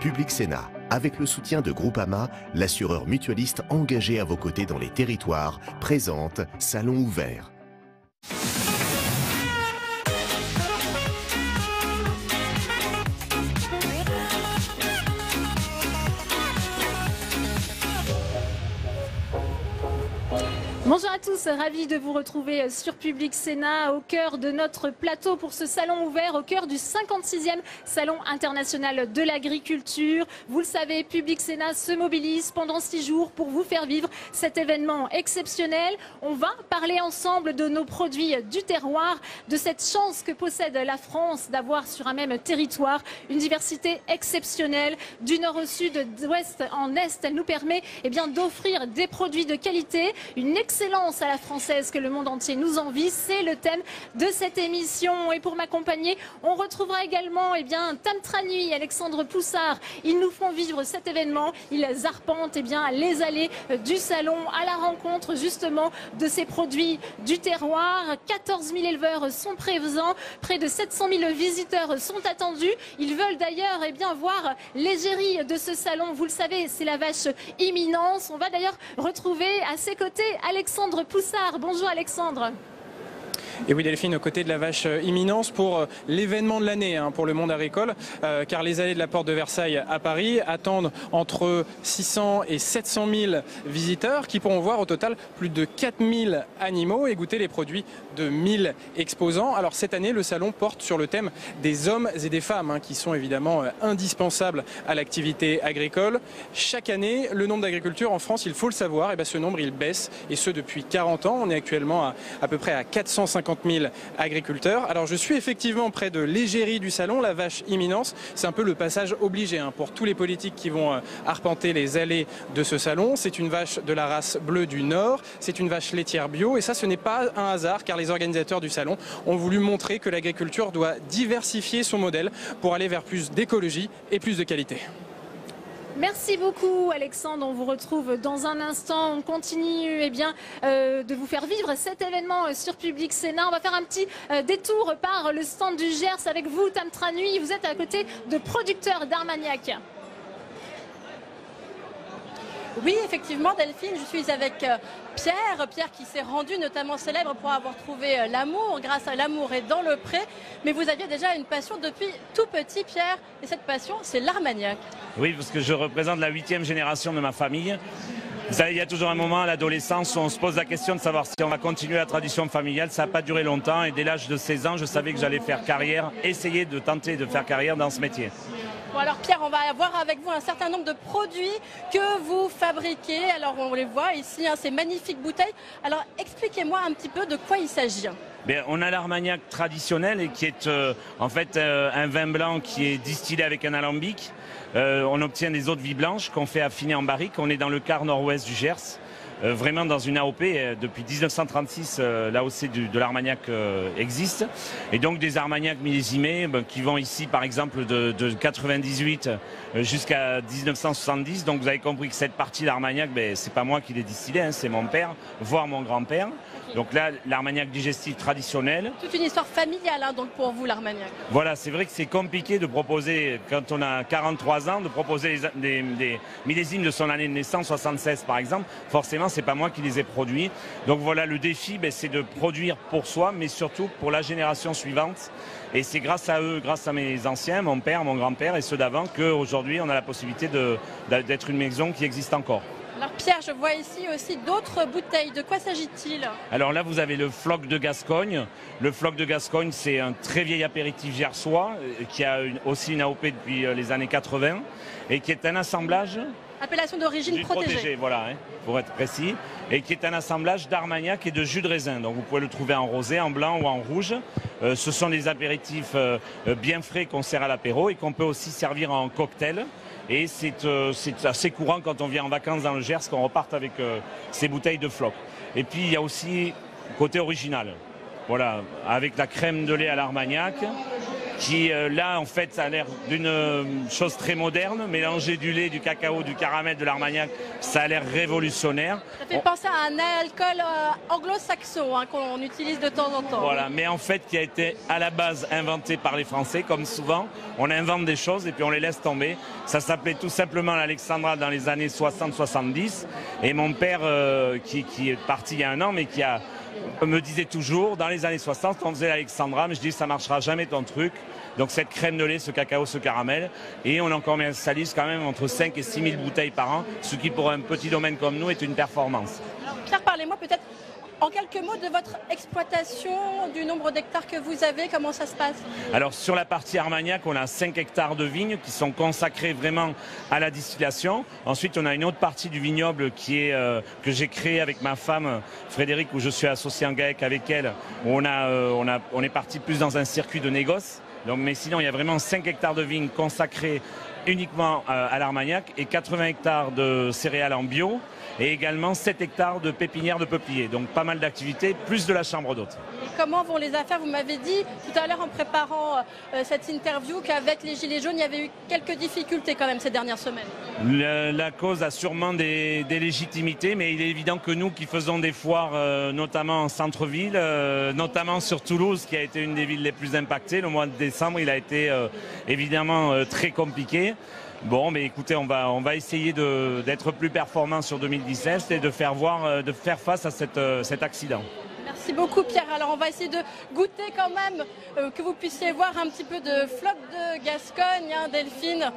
Public Sénat, avec le soutien de Groupama, l'assureur mutualiste engagé à vos côtés dans les territoires, présente Salon ouvert. Bonjour à tous, ravi de vous retrouver sur Public Sénat au cœur de notre plateau pour ce salon ouvert, au cœur du 56e Salon international de l'agriculture. Vous le savez, Public Sénat se mobilise pendant 6 jours pour vous faire vivre cet événement exceptionnel. On va parler ensemble de nos produits du terroir, de cette chance que possède la France d'avoir sur un même territoire une diversité exceptionnelle. Du nord au sud, d'ouest en est, elle nous permet d'offrir des produits de qualité, une excellence à la française que le monde entier nous envie. C'est le thème de cette émission. Et pour m'accompagner, on retrouvera également Tam Tranui, Alexandre Poussard. Ils nous font vivre cet événement. Ils arpentent les allées du salon à la rencontre justement de ces produits du terroir. 14 000 éleveurs sont présents. Près de 700 000 visiteurs sont attendus. Ils veulent d'ailleurs voir l'égérie de ce salon. Vous le savez, c'est la vache Imminence. On va d'ailleurs retrouver à ses côtés Alexandre Poussard. Bonjour Alexandre. Et oui Delphine, aux côtés de la vache Imminence pour l'événement de l'année pour le monde agricole, car les allées de la porte de Versailles à Paris attendent entre 600 et 700 000 visiteurs qui pourront voir au total plus de 4000 animaux et goûter les produits de 1000 exposants. Alors cette année, le salon porte sur le thème des hommes et des femmes qui sont évidemment indispensables à l'activité agricole. Chaque année, le nombre d'agriculteurs en France, il faut le savoir, ce nombre il baisse et ce depuis 40 ans. On est actuellement à peu près à 450 000 agriculteurs. Alors je suis effectivement près de l'égérie du salon, la vache Imminence. C'est un peu le passage obligé pour tous les politiques qui vont arpenter les allées de ce salon. C'est une vache de la race bleue du Nord, c'est une vache laitière bio et ça ce n'est pas un hasard car les organisateurs du salon ont voulu montrer que l'agriculture doit diversifier son modèle pour aller vers plus d'écologie et plus de qualité. Merci beaucoup Alexandre, on vous retrouve dans un instant. On continue de vous faire vivre cet événement sur Public Sénat. On va faire un petit détour par le stand du Gers avec vous Tam Tranui. Vous êtes à côté de producteurs d'Armagnac. Oui, effectivement, Delphine, je suis avec Pierre qui s'est rendu notamment célèbre pour avoir trouvé l'amour. Grâce à l'amour et dans le pré. Mais vous aviez déjà une passion depuis tout petit, Pierre. Et cette passion, c'est l'Armagnac. Oui, parce que je représente la 8e génération de ma famille. Vous savez, il y a toujours un moment à l'adolescence où on se pose la question de savoir si on va continuer la tradition familiale. Ça n'a pas duré longtemps et dès l'âge de 16 ans, je savais que j'allais faire carrière, essayer de tenter de faire carrière dans ce métier. Bon alors Pierre, on va avoir avec vous un certain nombre de produits que vous fabriquez. Alors on les voit ici, ces magnifiques bouteilles. Alors expliquez-moi un petit peu de quoi il s'agit. On a l'Armagnac traditionnel et qui est en fait un vin blanc qui est distillé avec un alambic. On obtient des eaux de vie blanches qu'on fait affiner en barrique. On est dans le quart nord-ouest du Gers. Vraiment dans une AOP, depuis 1936, l'AOC de l'Armagnac existe. Et donc des Armagnacs millésimés qui vont ici par exemple de 98 jusqu'à 1970. Donc vous avez compris que cette partie d'Armagnac, c'est pas moi qui l'ai distillé, c'est mon père, voire mon grand-père. Okay. Donc là, l'Armagnac digestif traditionnel. Toute une histoire familiale donc pour vous l'Armagnac. Voilà, c'est vrai que c'est compliqué de proposer, quand on a 43 ans, de proposer des millésimes de son année de naissance, 76 par exemple. Forcément, c'est pas moi qui les ai produits. Donc voilà, le défi, c'est de produire pour soi, mais surtout pour la génération suivante. Et c'est grâce à eux, grâce à mes anciens, mon père, mon grand-père et ceux d'avant, qu'aujourd'hui on a la possibilité d'être une maison qui existe encore. Alors Pierre, je vois ici aussi d'autres bouteilles. De quoi s'agit-il? Alors là, vous avez le Floc de Gascogne. Le Floc de Gascogne, c'est un très vieil apéritif gersois qui a aussi une AOP depuis les années 80 et qui est un assemblage... Appellation d'origine protégée. Voilà, pour être précis. Et qui est un assemblage d'Armagnac et de jus de raisin. Donc vous pouvez le trouver en rosé, en blanc ou en rouge. Ce sont des apéritifs bien frais qu'on sert à l'apéro et qu'on peut aussi servir en cocktail. Et c'est assez courant quand on vient en vacances dans le Gers qu'on reparte avec ces bouteilles de Floc. Et puis il y a aussi côté original. Voilà, avec la crème de lait à l'Armagnac, qui là en fait ça a l'air d'une chose très moderne, mélanger du lait, du cacao, du caramel, de l'armagnac, ça a l'air révolutionnaire. Ça fait penser à un alcool anglo-saxon hein, qu'on utilise de temps en temps. Voilà, mais en fait qui a été à la base inventé par les Français, comme souvent, on invente des choses et puis on les laisse tomber. Ça s'appelait tout simplement l'Alexandra dans les années 60-70 et mon père qui est parti il y a un an mais qui me disait toujours, dans les années 60, on faisait l'Alexandra, mais je dis ça marchera jamais ton truc. Donc cette crème de lait, ce cacao, ce caramel, et on en commercialise quand même entre 5 et 6 000 bouteilles par an, ce qui pour un petit domaine comme nous est une performance. Alors, Pierre, parlez-moi peut-être en quelques mots de votre exploitation, du nombre d'hectares que vous avez, comment ça se passe? Alors sur la partie Armagnac, on a 5 hectares de vignes qui sont consacrés vraiment à la distillation. Ensuite, on a une autre partie du vignoble qui est, que j'ai créée avec ma femme Frédéric, où je suis associé en GAEC avec elle, où on est parti plus dans un circuit de négoce. Donc, mais sinon, il y a vraiment 5 hectares de vignes consacrés uniquement à l'Armagnac et 80 hectares de céréales en bio et également 7 hectares de pépinières de peupliers. Donc pas mal d'activités, plus de la chambre d'hôte. Et comment vont les affaires? Vous m'avez dit tout à l'heure en préparant cette interview qu'avec les Gilets jaunes, il y avait eu quelques difficultés quand même ces dernières semaines. La cause a sûrement des légitimités, mais il est évident que nous qui faisons des foires, notamment en centre-ville, notamment sur Toulouse, qui a été une des villes les plus impactées, le mois de décembre, il a été évidemment très compliqué. Bon, mais écoutez, on va essayer d'être plus performant sur 2017 et de faire face à cet accident. Merci beaucoup Pierre. Alors on va essayer de goûter quand même, que vous puissiez voir un petit peu de flotte de Gascogne, hein, Delphine.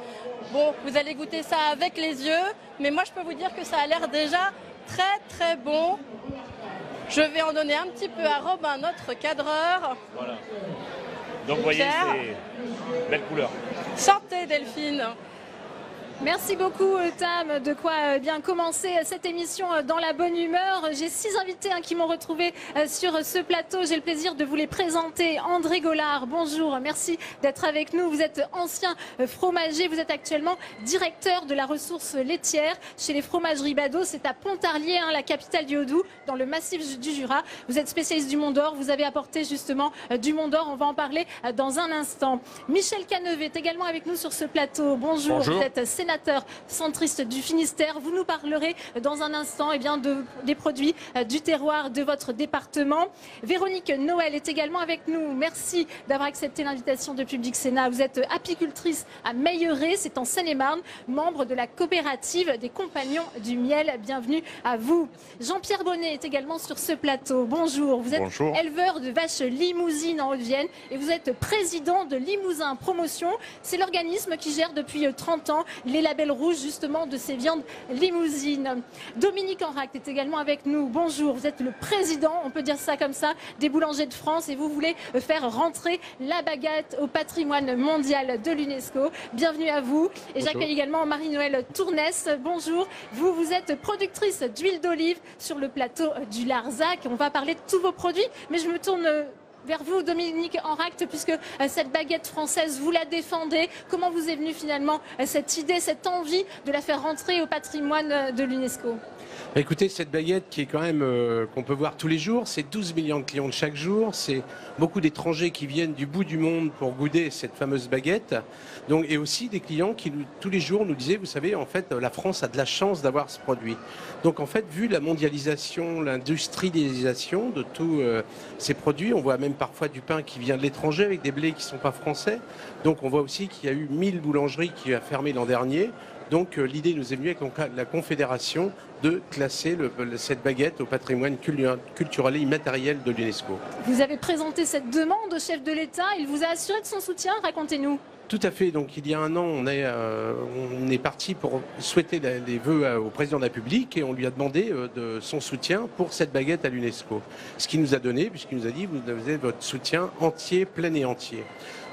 Bon, vous allez goûter ça avec les yeux, mais moi je peux vous dire que ça a l'air déjà très très bon. Je vais en donner un petit peu à Robin, notre cadreur. Voilà. Donc vous voyez, c'est belle couleur. Santé Delphine. Merci beaucoup Tam, de quoi bien commencer cette émission dans la bonne humeur. J'ai 6 invités qui m'ont retrouvé sur ce plateau. J'ai le plaisir de vous les présenter. André Gaulard, bonjour, merci d'être avec nous. Vous êtes ancien fromager, vous êtes actuellement directeur de la ressource laitière chez les fromageries Badeau. C'est à Pontarlier, la capitale du Haut-Doubs, dans le massif du Jura. Vous êtes spécialiste du Mont d'Or, vous avez apporté justement du Mont d'Or. On va en parler dans un instant. Michel Canevet est également avec nous sur ce plateau. Bonjour, bonjour. Vous êtes sénateur centriste du Finistère. Vous nous parlerez dans un instant des produits du terroir de votre département. Véronique Noël est également avec nous. Merci d'avoir accepté l'invitation de Public Sénat. Vous êtes apicultrice à Meilleret, c'est en Seine-et-Marne, membre de la coopérative des Compagnons du Miel. Bienvenue à vous. Jean-Pierre Bonnet est également sur ce plateau. Bonjour. Vous êtes éleveur de vaches limousines en Haute-Vienne et vous êtes président de Limousin Promotion. C'est l'organisme qui gère depuis 30 ans les labels rouges justement de ces viandes limousines. Dominique Enract est également avec nous. Bonjour, vous êtes le président, on peut dire ça comme ça, des boulangers de France et vous voulez faire rentrer la baguette au patrimoine mondial de l'UNESCO. Bienvenue à vous. Et j'accueille également Marie-Noëlle Tournès. Bonjour, vous êtes productrice d'huile d'olive sur le plateau du Larzac. On va parler de tous vos produits, mais je me tourne vers vous, Dominique Enract, puisque cette baguette française, vous la défendez. Comment vous est venue finalement cette idée, cette envie de la faire rentrer au patrimoine de l'UNESCO? Écoutez, cette baguette qui est quand même qu'on peut voir tous les jours, c'est 12 millions de clients de chaque jour, c'est beaucoup d'étrangers qui viennent du bout du monde pour goûter cette fameuse baguette. Donc, et aussi des clients qui tous les jours nous disaient, vous savez, en fait, la France a de la chance d'avoir ce produit. Donc en fait, vu la mondialisation, l'industrialisation de tous ces produits, on voit même parfois du pain qui vient de l'étranger avec des blés qui ne sont pas français. Donc on voit aussi qu'il y a eu 1000 boulangeries qui ont fermé l'an dernier. Donc l'idée nous est venue avec la Confédération de classer cette baguette au patrimoine culturel et immatériel de l'UNESCO. Vous avez présenté cette demande au chef de l'État, il vous a assuré de son soutien, racontez-nous. Tout à fait. Donc il y a un an, on est parti pour souhaiter les vœux au président de la République et on lui a demandé de son soutien pour cette baguette à l'UNESCO. Ce qu'il nous a donné, puisqu'il nous a dit, vous avez votre soutien entier, plein et entier.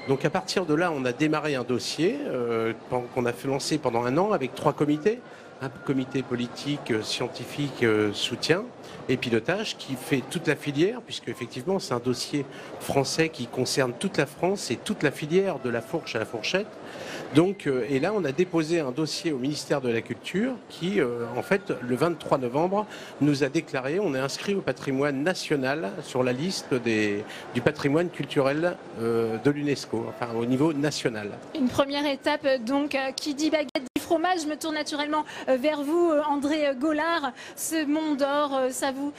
Donc à partir de là, on a démarré un dossier qu'on a fait lancer pendant un an avec 3 comités. un comité politique, scientifique, soutien et pilotage qui fait toute la filière, puisque effectivement c'est un dossier français qui concerne toute la France et toute la filière de la fourche à la fourchette. Donc, et là on a déposé un dossier au ministère de la Culture qui, en fait, le 23 novembre, nous a déclaré, on est inscrit au patrimoine national sur la liste du patrimoine culturel de l'UNESCO, enfin au niveau national. Une première étape, donc, qui dit baguette du fromage. Je me tourne naturellement vers vous, André Gaulard. Ce Mont d'Or, ça vous...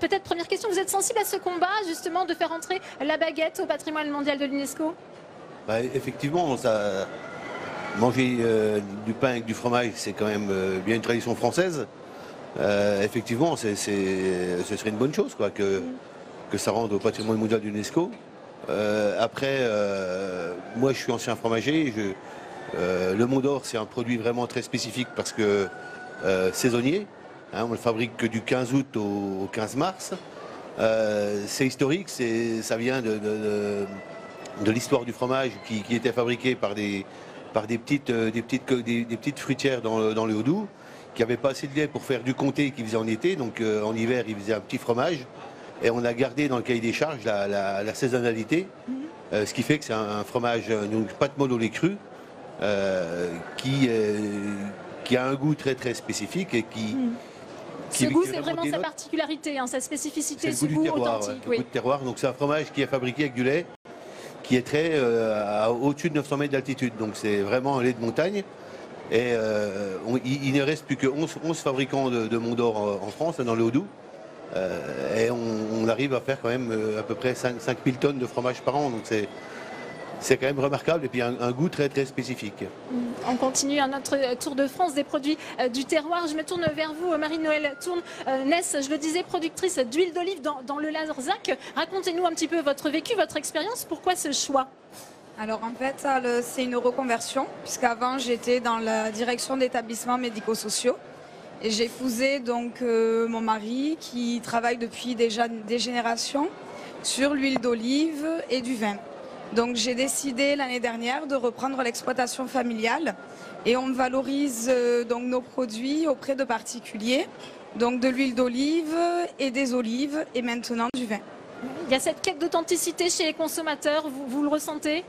Peut-être première question, vous êtes sensible à ce combat, justement, de faire entrer la baguette au patrimoine mondial de l'UNESCO? Bah, effectivement, manger du pain avec du fromage, c'est quand même bien une tradition française. Effectivement, ce serait une bonne chose, quoi, que ça rentre au patrimoine mondial de l'UNESCO. Après, moi je suis ancien fromager. Le Mont d'Or, c'est un produit vraiment très spécifique parce que saisonnier. Hein, on le fabrique que du 15 août au 15 mars. C'est historique, ça vient de l'histoire du fromage qui était fabriqué par des petites fruitières dans le Haut-Doubs qui n'avaient pas assez de lait pour faire du comté qu'ils faisaient en été. Donc en hiver, ils faisaient un petit fromage. Et on a gardé dans le cahier des charges la saisonnalité, ce qui fait que c'est un fromage, donc pâte molle au lait cru, qui a un goût très très spécifique et ce goût, c'est vraiment sa particularité, hein, sa spécificité, ce goût authentique. Le goût de terroir. Donc c'est un fromage qui est fabriqué avec du lait qui est très au-dessus de 900 mètres d'altitude. Donc c'est vraiment un lait de montagne. Et il ne reste plus que 11 fabricants de Mont d'Or en France, dans le Haut-Doubs. Et on arrive à faire quand même à peu près 5000 tonnes de fromage par an. Donc c'est quand même remarquable et puis un goût très très spécifique. On continue notre tour de France des produits du terroir. Je me tourne vers vous, Marie-Noëlle Tournès. Je le disais, productrice d'huile d'olive dans le Larzac. Racontez-nous un petit peu votre vécu, votre expérience. Pourquoi ce choix? Alors en fait, c'est une reconversion, puisqu'avant j'étais dans la direction d'établissements médico-sociaux. Et j'ai épousé donc mon mari qui travaille depuis déjà des générations sur l'huile d'olive et du vin. Donc j'ai décidé l'année dernière de reprendre l'exploitation familiale et on valorise donc nos produits auprès de particuliers, donc de l'huile d'olive et des olives et maintenant du vin. Il y a cette quête d'authenticité chez les consommateurs, vous le ressentez?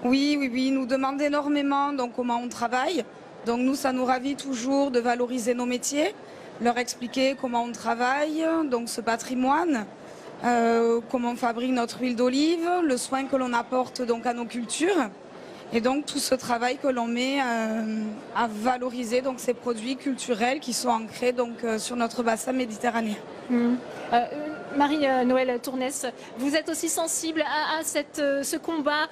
Oui, nous demandent énormément donc comment on travaille. Donc nous, ça nous ravit toujours de valoriser nos métiers, leur expliquer comment on travaille, donc ce patrimoine. Comment on fabrique notre huile d'olive, le soin que l'on apporte donc à nos cultures et donc tout ce travail que l'on met à valoriser donc ces produits culturels qui sont ancrés donc sur notre bassin méditerranéen. Marie-Noëlle Tournès, vous êtes aussi sensible à ce combat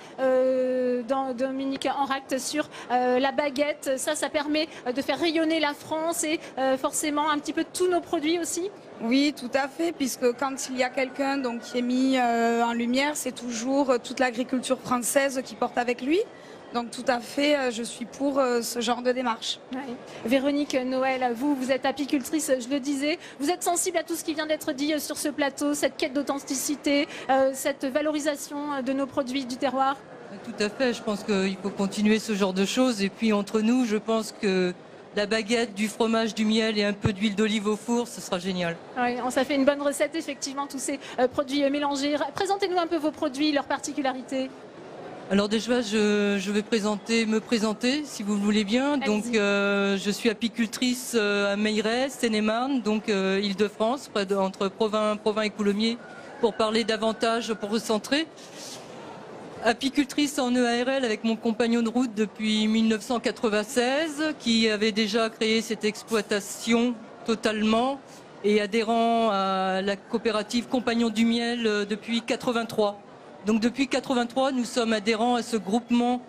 Dominique Enract sur la baguette. Ça permet de faire rayonner la France et forcément un petit peu tous nos produits aussi? Oui, tout à fait, puisque quand il y a quelqu'un donc qui est mis en lumière, c'est toujours toute l'agriculture française qui porte avec lui. Donc tout à fait, je suis pour ce genre de démarche. Ouais. Véronique Noël, vous êtes apicultrice, je le disais. Vous êtes sensible à tout ce qui vient d'être dit sur ce plateau, cette quête d'authenticité, cette valorisation de nos produits du terroir? Tout à fait, je pense qu'il faut continuer ce genre de choses. Et puis entre nous, je pense que la baguette, du fromage, du miel et un peu d'huile d'olive au four, ce sera génial. Oui, ça fait une bonne recette, effectivement, tous ces produits mélangés. Présentez-nous un peu vos produits, leurs particularités. Alors déjà, je vais me présenter, si vous le voulez bien. Donc, je suis apicultrice à Meilleray, Seine-et-Marne, donc Île-de-France, entre Provins et Coulommiers, pour parler davantage, pour recentrer. Apicultrice en EARL avec mon compagnon de route depuis 1996, qui avait déjà créé cette exploitation totalement et adhérent à la coopérative Compagnons du Miel depuis 1983. Donc depuis 1983, nous sommes adhérents à ce groupement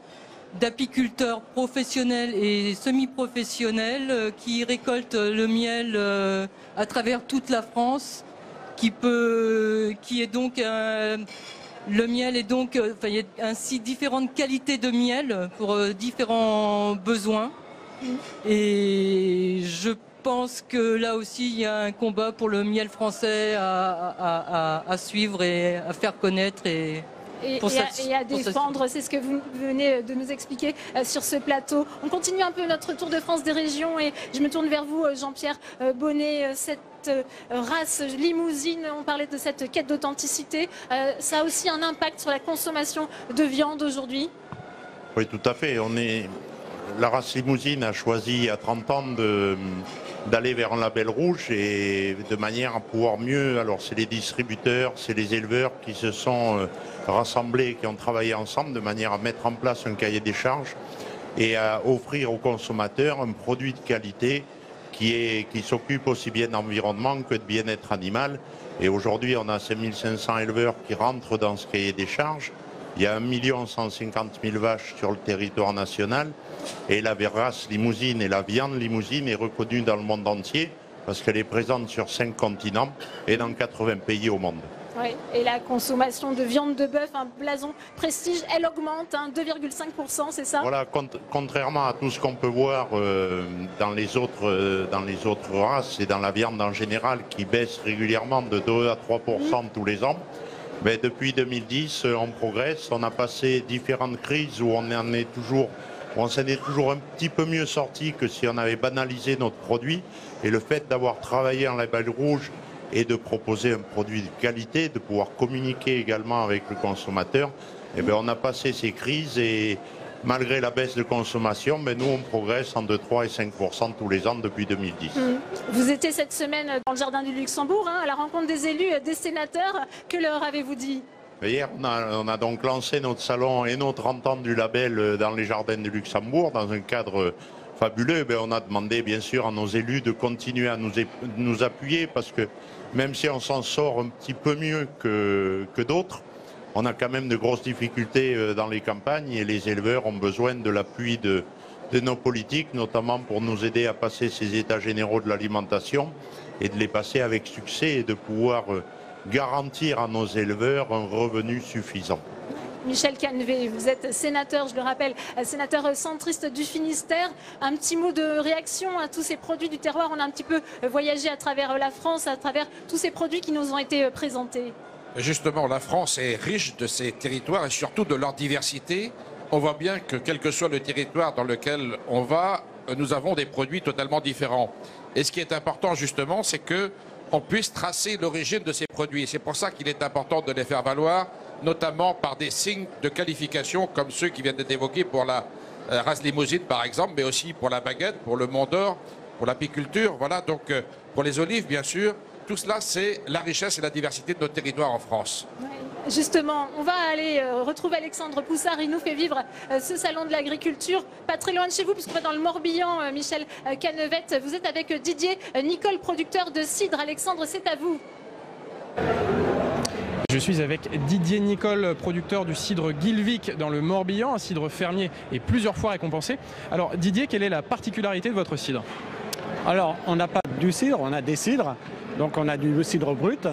d'apiculteurs professionnels et semi-professionnels qui récoltent le miel à travers toute la France, le miel est donc, il y a ainsi différentes qualités de miel pour différents besoins. Et je pense que là aussi, il y a un combat pour le miel français à suivre et à faire connaître. Et et à défendre. C'est ce que vous venez de nous expliquer sur ce plateau. On continue un peu notre tour de France des régions et je me tourne vers vous, Jean-Pierre Bonnet. Cette race limousine, on parlait de cette quête d'authenticité. Ça a aussi un impact sur la consommation de viande aujourd'hui? Oui, tout à fait. La race limousine a choisi il y a 30 ans d'aller vers un label rouge et de manière à pouvoir mieux, alors c'est les distributeurs, c'est les éleveurs qui se sont rassemblés, qui ont travaillé ensemble de manière à mettre en place un cahier des charges et à offrir aux consommateurs un produit de qualité qui s'occupe aussi bien d'environnement que de bien-être animal. Et aujourd'hui, on a 5500 éleveurs qui rentrent dans ce cahier des charges. Il y a 1 150 000 vaches sur le territoire national et la race limousine et la viande limousine est reconnue dans le monde entier parce qu'elle est présente sur 5 continents et dans 80 pays au monde. Oui, et la consommation de viande de bœuf, un blason prestige, elle augmente, 2,5%, c'est ça? Voilà, contrairement à tout ce qu'on peut voir dans les autres races et dans la viande en général qui baisse régulièrement de 2 à 3% tous les ans. Mais depuis 2010, on progresse. On a passé différentes crises où on s'en est toujours un petit peu mieux sorti que si on avait banalisé notre produit. Et le fait d'avoir travaillé en label rouge et de proposer un produit de qualité, de pouvoir communiquer également avec le consommateur, eh bien, on a passé ces crises et malgré la baisse de consommation, mais nous on progresse en 2, 3 et 5% tous les ans depuis 2010. Vous étiez cette semaine dans le jardin du Luxembourg, à la rencontre des élus, des sénateurs. Que leur avez-vous dit? Hier, on a donc lancé notre salon et notre entente du label dans les jardins du Luxembourg, dans un cadre fabuleux. On a demandé bien sûr à nos élus de continuer à nous appuyer parce que même si on s'en sort un petit peu mieux que d'autres, on a quand même de grosses difficultés dans les campagnes et les éleveurs ont besoin de l'appui de nos politiques, notamment pour nous aider à passer ces états généraux de l'alimentation et de les passer avec succès et de pouvoir garantir à nos éleveurs un revenu suffisant. Michel Canevet, vous êtes sénateur, je le rappelle, sénateur centriste du Finistère. Un petit mot de réaction à tous ces produits du terroir. On a un petit peu voyagé à travers la France, à travers tous ces produits qui nous ont été présentés. Justement, la France est riche de ses territoires et surtout de leur diversité. On voit bien que quel que soit le territoire dans lequel on va, nous avons des produits totalement différents. Et ce qui est important justement, c'est qu'on puisse tracer l'origine de ces produits. C'est pour ça qu'il est important de les faire valoir, notamment par des signes de qualification comme ceux qui viennent d'être évoqués pour la race limousine par exemple, mais aussi pour la baguette, pour le Mont d'Or, pour l'apiculture. Voilà, donc pour les olives bien sûr. Tout cela, c'est la richesse et la diversité de notre territoire en France. Oui, justement, on va aller retrouver Alexandre Poussard. Il nous fait vivre ce salon de l'agriculture, pas très loin de chez vous, puisqu'on va dans le Morbihan. Michel Canevet, vous êtes avec Didier Nicole, producteur de cidre. Alexandre, c'est à vous. Je suis avec Didier Nicole, producteur du cidre Guilvic dans le Morbihan, un cidre fermier et plusieurs fois récompensé. Alors Didier, quelle est la particularité de votre cidre? Alors, on n'a pas du cidre, on a des cidres. Donc on a du cidre brut,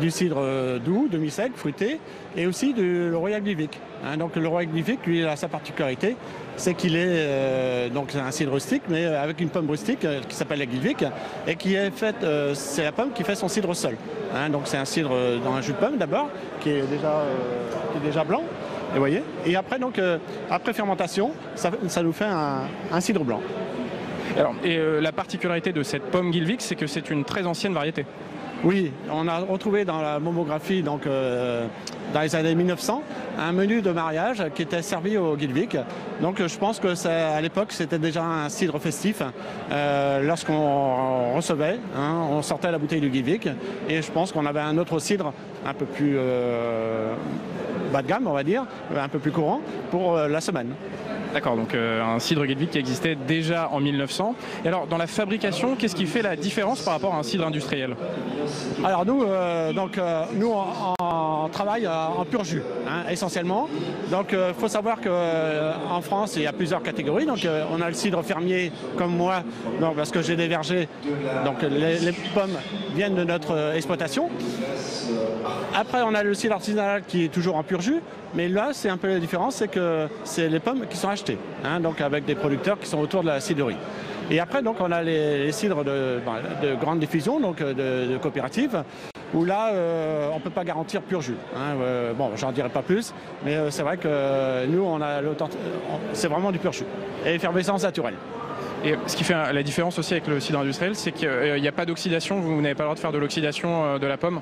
du cidre doux, demi-sec, fruité, et aussi le Royal Guilvic. Donc le Royal Guilvic, lui, il a sa particularité, c'est qu'il est donc un cidre rustique, mais avec une pomme rustique qui s'appelle la Guilvic, et qui est faite, c'est la pomme qui fait son cidre seul. Donc c'est un cidre dans un jus de pomme d'abord, qui est déjà blanc. Et voyez. Et après, donc, après fermentation, ça nous fait un cidre blanc. Alors, la particularité de cette pomme Guilvic, c'est que c'est une très ancienne variété. Oui, on a retrouvé dans la momographie, donc, dans les années 1900, un menu de mariage qui était servi au Guilvic. Donc je pense que à l'époque, c'était déjà un cidre festif. Lorsqu'on recevait, on sortait la bouteille du Guilvic. Et je pense qu'on avait un autre cidre un peu plus bas de gamme, on va dire, un peu plus courant, pour la semaine. D'accord, donc un cidre Guilvic qui existait déjà en 1900. Et alors, dans la fabrication, qu'est-ce qui fait la différence par rapport à un cidre industriel? Alors nous, on travaille en pur jus, essentiellement. Donc il faut savoir qu'en France, il y a plusieurs catégories. Donc on a le cidre fermier, comme moi, donc, parce que j'ai des vergers. Donc les pommes viennent de notre exploitation. Après, on a le cidre artisanal qui est toujours en pur jus. Mais là, c'est un peu la différence, c'est que c'est les pommes qui sont achetées, donc avec des producteurs qui sont autour de la cidrerie. Et après, donc, on a les cidres de grande diffusion, donc de coopératives, où là, on ne peut pas garantir pur jus. Hein. Bon, j'en dirai pas plus, mais c'est vrai que nous, c'est vraiment du pur jus. Et effervescence naturelle. Et ce qui fait la différence aussi avec le cidre industriel, c'est qu'il n'y a pas d'oxydation, vous n'avez pas le droit de faire de l'oxydation de la pomme?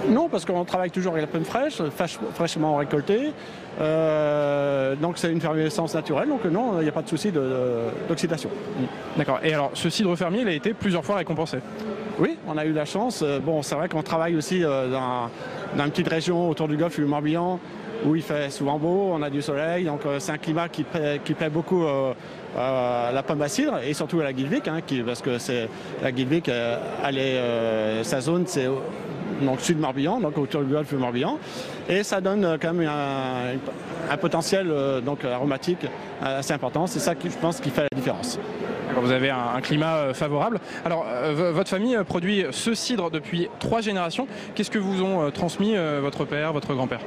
Non, parce qu'on travaille toujours avec la pomme fraîche, fraîchement récoltée. Donc c'est une fermescence naturelle, donc non, il n'y a pas de souci d'oxydation. D'accord. Et alors, ce cidre fermier, il a été plusieurs fois récompensé? Oui, on a eu la chance. Bon, c'est vrai qu'on travaille aussi dans une petite région autour du golfe du Morbihan, où il fait souvent beau, on a du soleil, donc c'est un climat qui plaît beaucoup à la pomme à cidre et surtout à la Guilvic, hein, parce que la Guilvic, sa zone, c'est donc sud Morbihan, donc autour du golfe du Morbihan, et ça donne quand même un potentiel donc aromatique assez important. C'est ça qui, je pense, qui fait la différence. Vous avez un climat favorable. Alors, votre famille produit ce cidre depuis 3 générations. Qu'est-ce que vous ont transmis votre père, votre grand-père?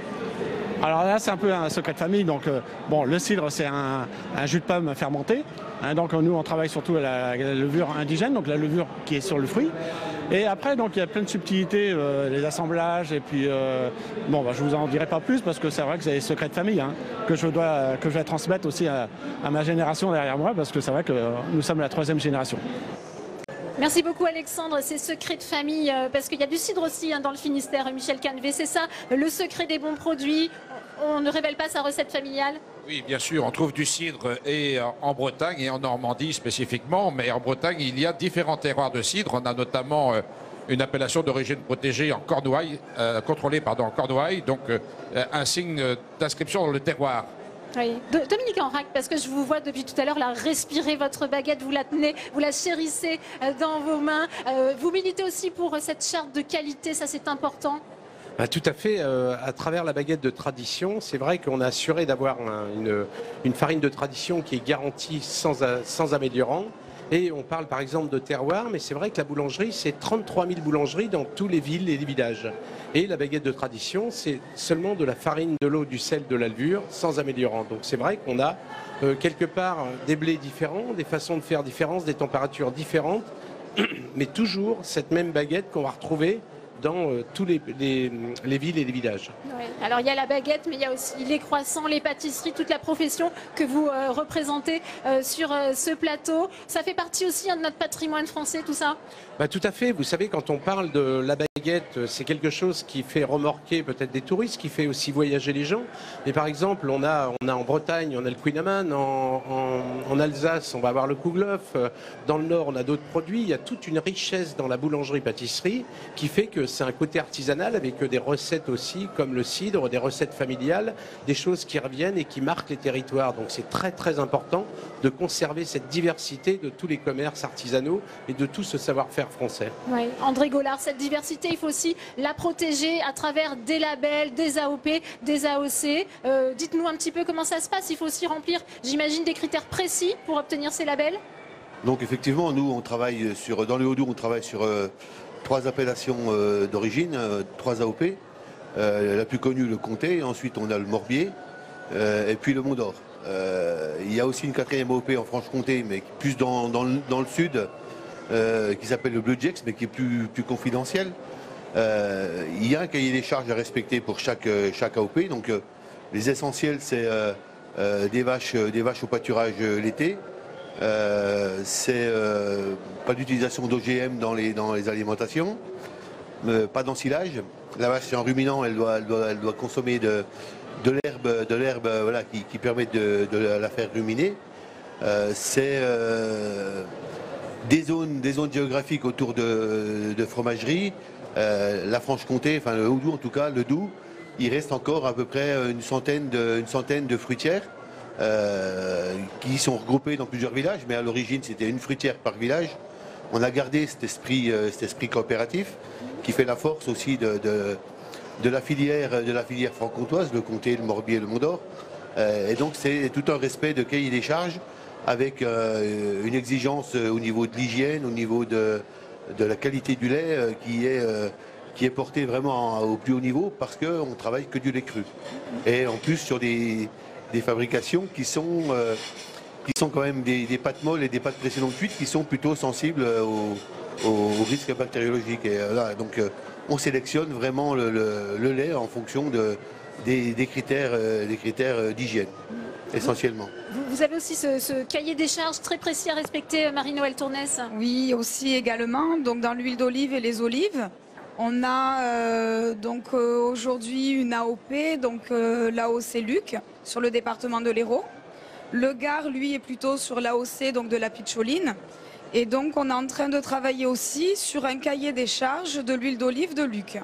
Alors là, c'est un peu un secret de famille. Donc, bon, le cidre, c'est un jus de pomme fermenté. Hein, donc, nous, on travaille surtout à la levure indigène, donc la levure qui est sur le fruit. Et après, donc, il y a plein de subtilités, les assemblages. Et puis, bon, je vous en dirai pas plus parce que c'est vrai que c'est des secrets de famille que je vais transmettre aussi à ma génération derrière moi, parce que c'est vrai que nous sommes la 3e génération. Merci beaucoup Alexandre, c'est secret de famille, parce qu'il y a du cidre aussi dans le Finistère, Michel Cannevet, c'est ça, le secret des bons produits, on ne révèle pas sa recette familiale? Oui, bien sûr, on trouve du cidre et en Bretagne et en Normandie spécifiquement, mais en Bretagne, il y a différents terroirs de cidre. On a notamment une appellation d'origine protégée en Cornouailles, contrôlée en Cornouailles, donc un signe d'inscription dans le terroir. Oui. Dominique Enrac, parce que je vous vois depuis tout à l'heure respirer votre baguette, vous la tenez, vous la chérissez dans vos mains. Vous militez aussi pour cette charte de qualité, ça c'est important? Tout à fait. À travers la baguette de tradition, c'est vrai qu'on a assuré d'avoir une farine de tradition qui est garantie sans améliorant. Et on parle par exemple de terroir, mais c'est vrai que la boulangerie, c'est 33 000 boulangeries dans toutes les villes et les villages. Et la baguette de tradition, c'est seulement de la farine, de l'eau, du sel, de la levure, sans améliorant. Donc c'est vrai qu'on a quelque part des blés différents, des façons de faire différentes, des températures différentes, mais toujours cette même baguette qu'on va retrouver dans tous les villes et les villages. Ouais. Alors il y a la baguette, mais il y a aussi les croissants, les pâtisseries, toute la profession que vous représentez sur ce plateau. Ça fait partie aussi de notre patrimoine français, tout ça? Tout à fait. Vous savez, quand on parle de la baguette, c'est quelque chose qui fait remorquer peut-être des touristes, qui fait aussi voyager les gens. Mais par exemple, on a en Bretagne, on a le Queen Amman, en Alsace, on va avoir le Kouglof, dans le Nord, on a d'autres produits. Il y a toute une richesse dans la boulangerie-pâtisserie qui fait que c'est un côté artisanal avec des recettes aussi, comme le cidre, des recettes familiales, des choses qui reviennent et qui marquent les territoires. Donc c'est très très important de conserver cette diversité de tous les commerces artisanaux et de tout ce savoir-faire français. Oui, André Gaulard, cette diversité, il faut aussi la protéger à travers des labels, des AOP, des AOC. Dites-nous un petit peu comment ça se passe. Il faut aussi remplir, j'imagine, des critères précis pour obtenir ces labels? Donc effectivement, nous, on travaille dans le Haut-Doubs, on travaille sur 3 appellations d'origine, 3 AOP. La plus connue, le Comté, ensuite on a le Morbier, et puis le Mont d'Or. Il y a aussi une 4e AOP en Franche-Comté, mais plus dans le sud, qui s'appelle le Bleu Jex, mais qui est plus confidentiel. Il y a un cahier des charges à respecter pour chaque AOP. Donc les essentiels, c'est des vaches au pâturage l'été. C'est pas d'utilisation d'OGM dans les alimentations, pas d'ensilage. La vache, c'est en ruminant, elle doit consommer de l'herbe voilà, qui permet de la faire ruminer. C'est des zones géographiques autour de fromageries. La Franche-Comté, enfin le Haut-Doubs en tout cas, le Doubs, il reste encore à peu près une centaine de fruitières qui sont regroupées dans plusieurs villages, mais à l'origine c'était une fruitière par village. On a gardé cet esprit coopératif qui fait la force aussi de la filière franc-comtoise, le Comté, le Morbier, le Mont d'Or. Et donc c'est tout un respect de cahier des charges avec une exigence au niveau de l'hygiène, au niveau de la qualité du lait qui est portée vraiment au plus haut niveau parce qu'on ne travaille que du lait cru. Et en plus sur des fabrications qui sont quand même des pâtes molles et des pâtes précédentes cuites qui sont plutôt sensibles aux risques bactériologiques. Et là, donc on sélectionne vraiment le lait en fonction des critères d'hygiène, essentiellement. Vous avez aussi ce cahier des charges très précis à respecter, Marie-Noëlle Tournès? Oui, aussi également. Donc dans l'huile d'olive et les olives, on a aujourd'hui une AOP, donc l'AOC Luc, sur le département de l'Hérault. Le Gard, lui, est plutôt sur l'AOC, donc de la pitcholine. Et donc on est en train de travailler aussi sur un cahier des charges de l'huile d'olive de Luc.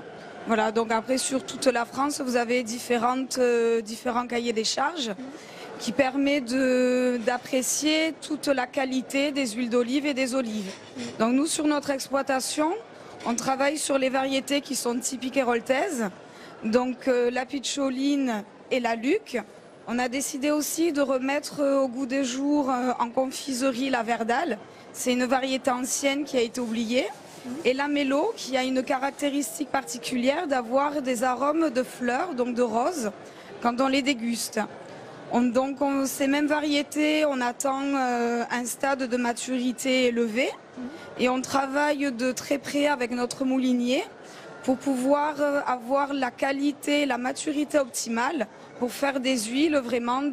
Voilà, donc après sur toute la France, vous avez différents cahiers des charges qui permet d'apprécier toute la qualité des huiles d'olive et des olives. Donc nous, sur notre exploitation, on travaille sur les variétés qui sont typiques héroltaises, donc la pitcholine et la Luc. On a décidé aussi de remettre au goût des jours en confiserie la Verdale. C'est une variété ancienne qui a été oubliée. Et la Mélo, qui a une caractéristique particulière d'avoir des arômes de fleurs, donc de roses, quand on les déguste. Ces mêmes variétés, on attend un stade de maturité élevé et on travaille de très près avec notre moulinier pour pouvoir avoir la qualité, la maturité optimale pour faire des huiles vraiment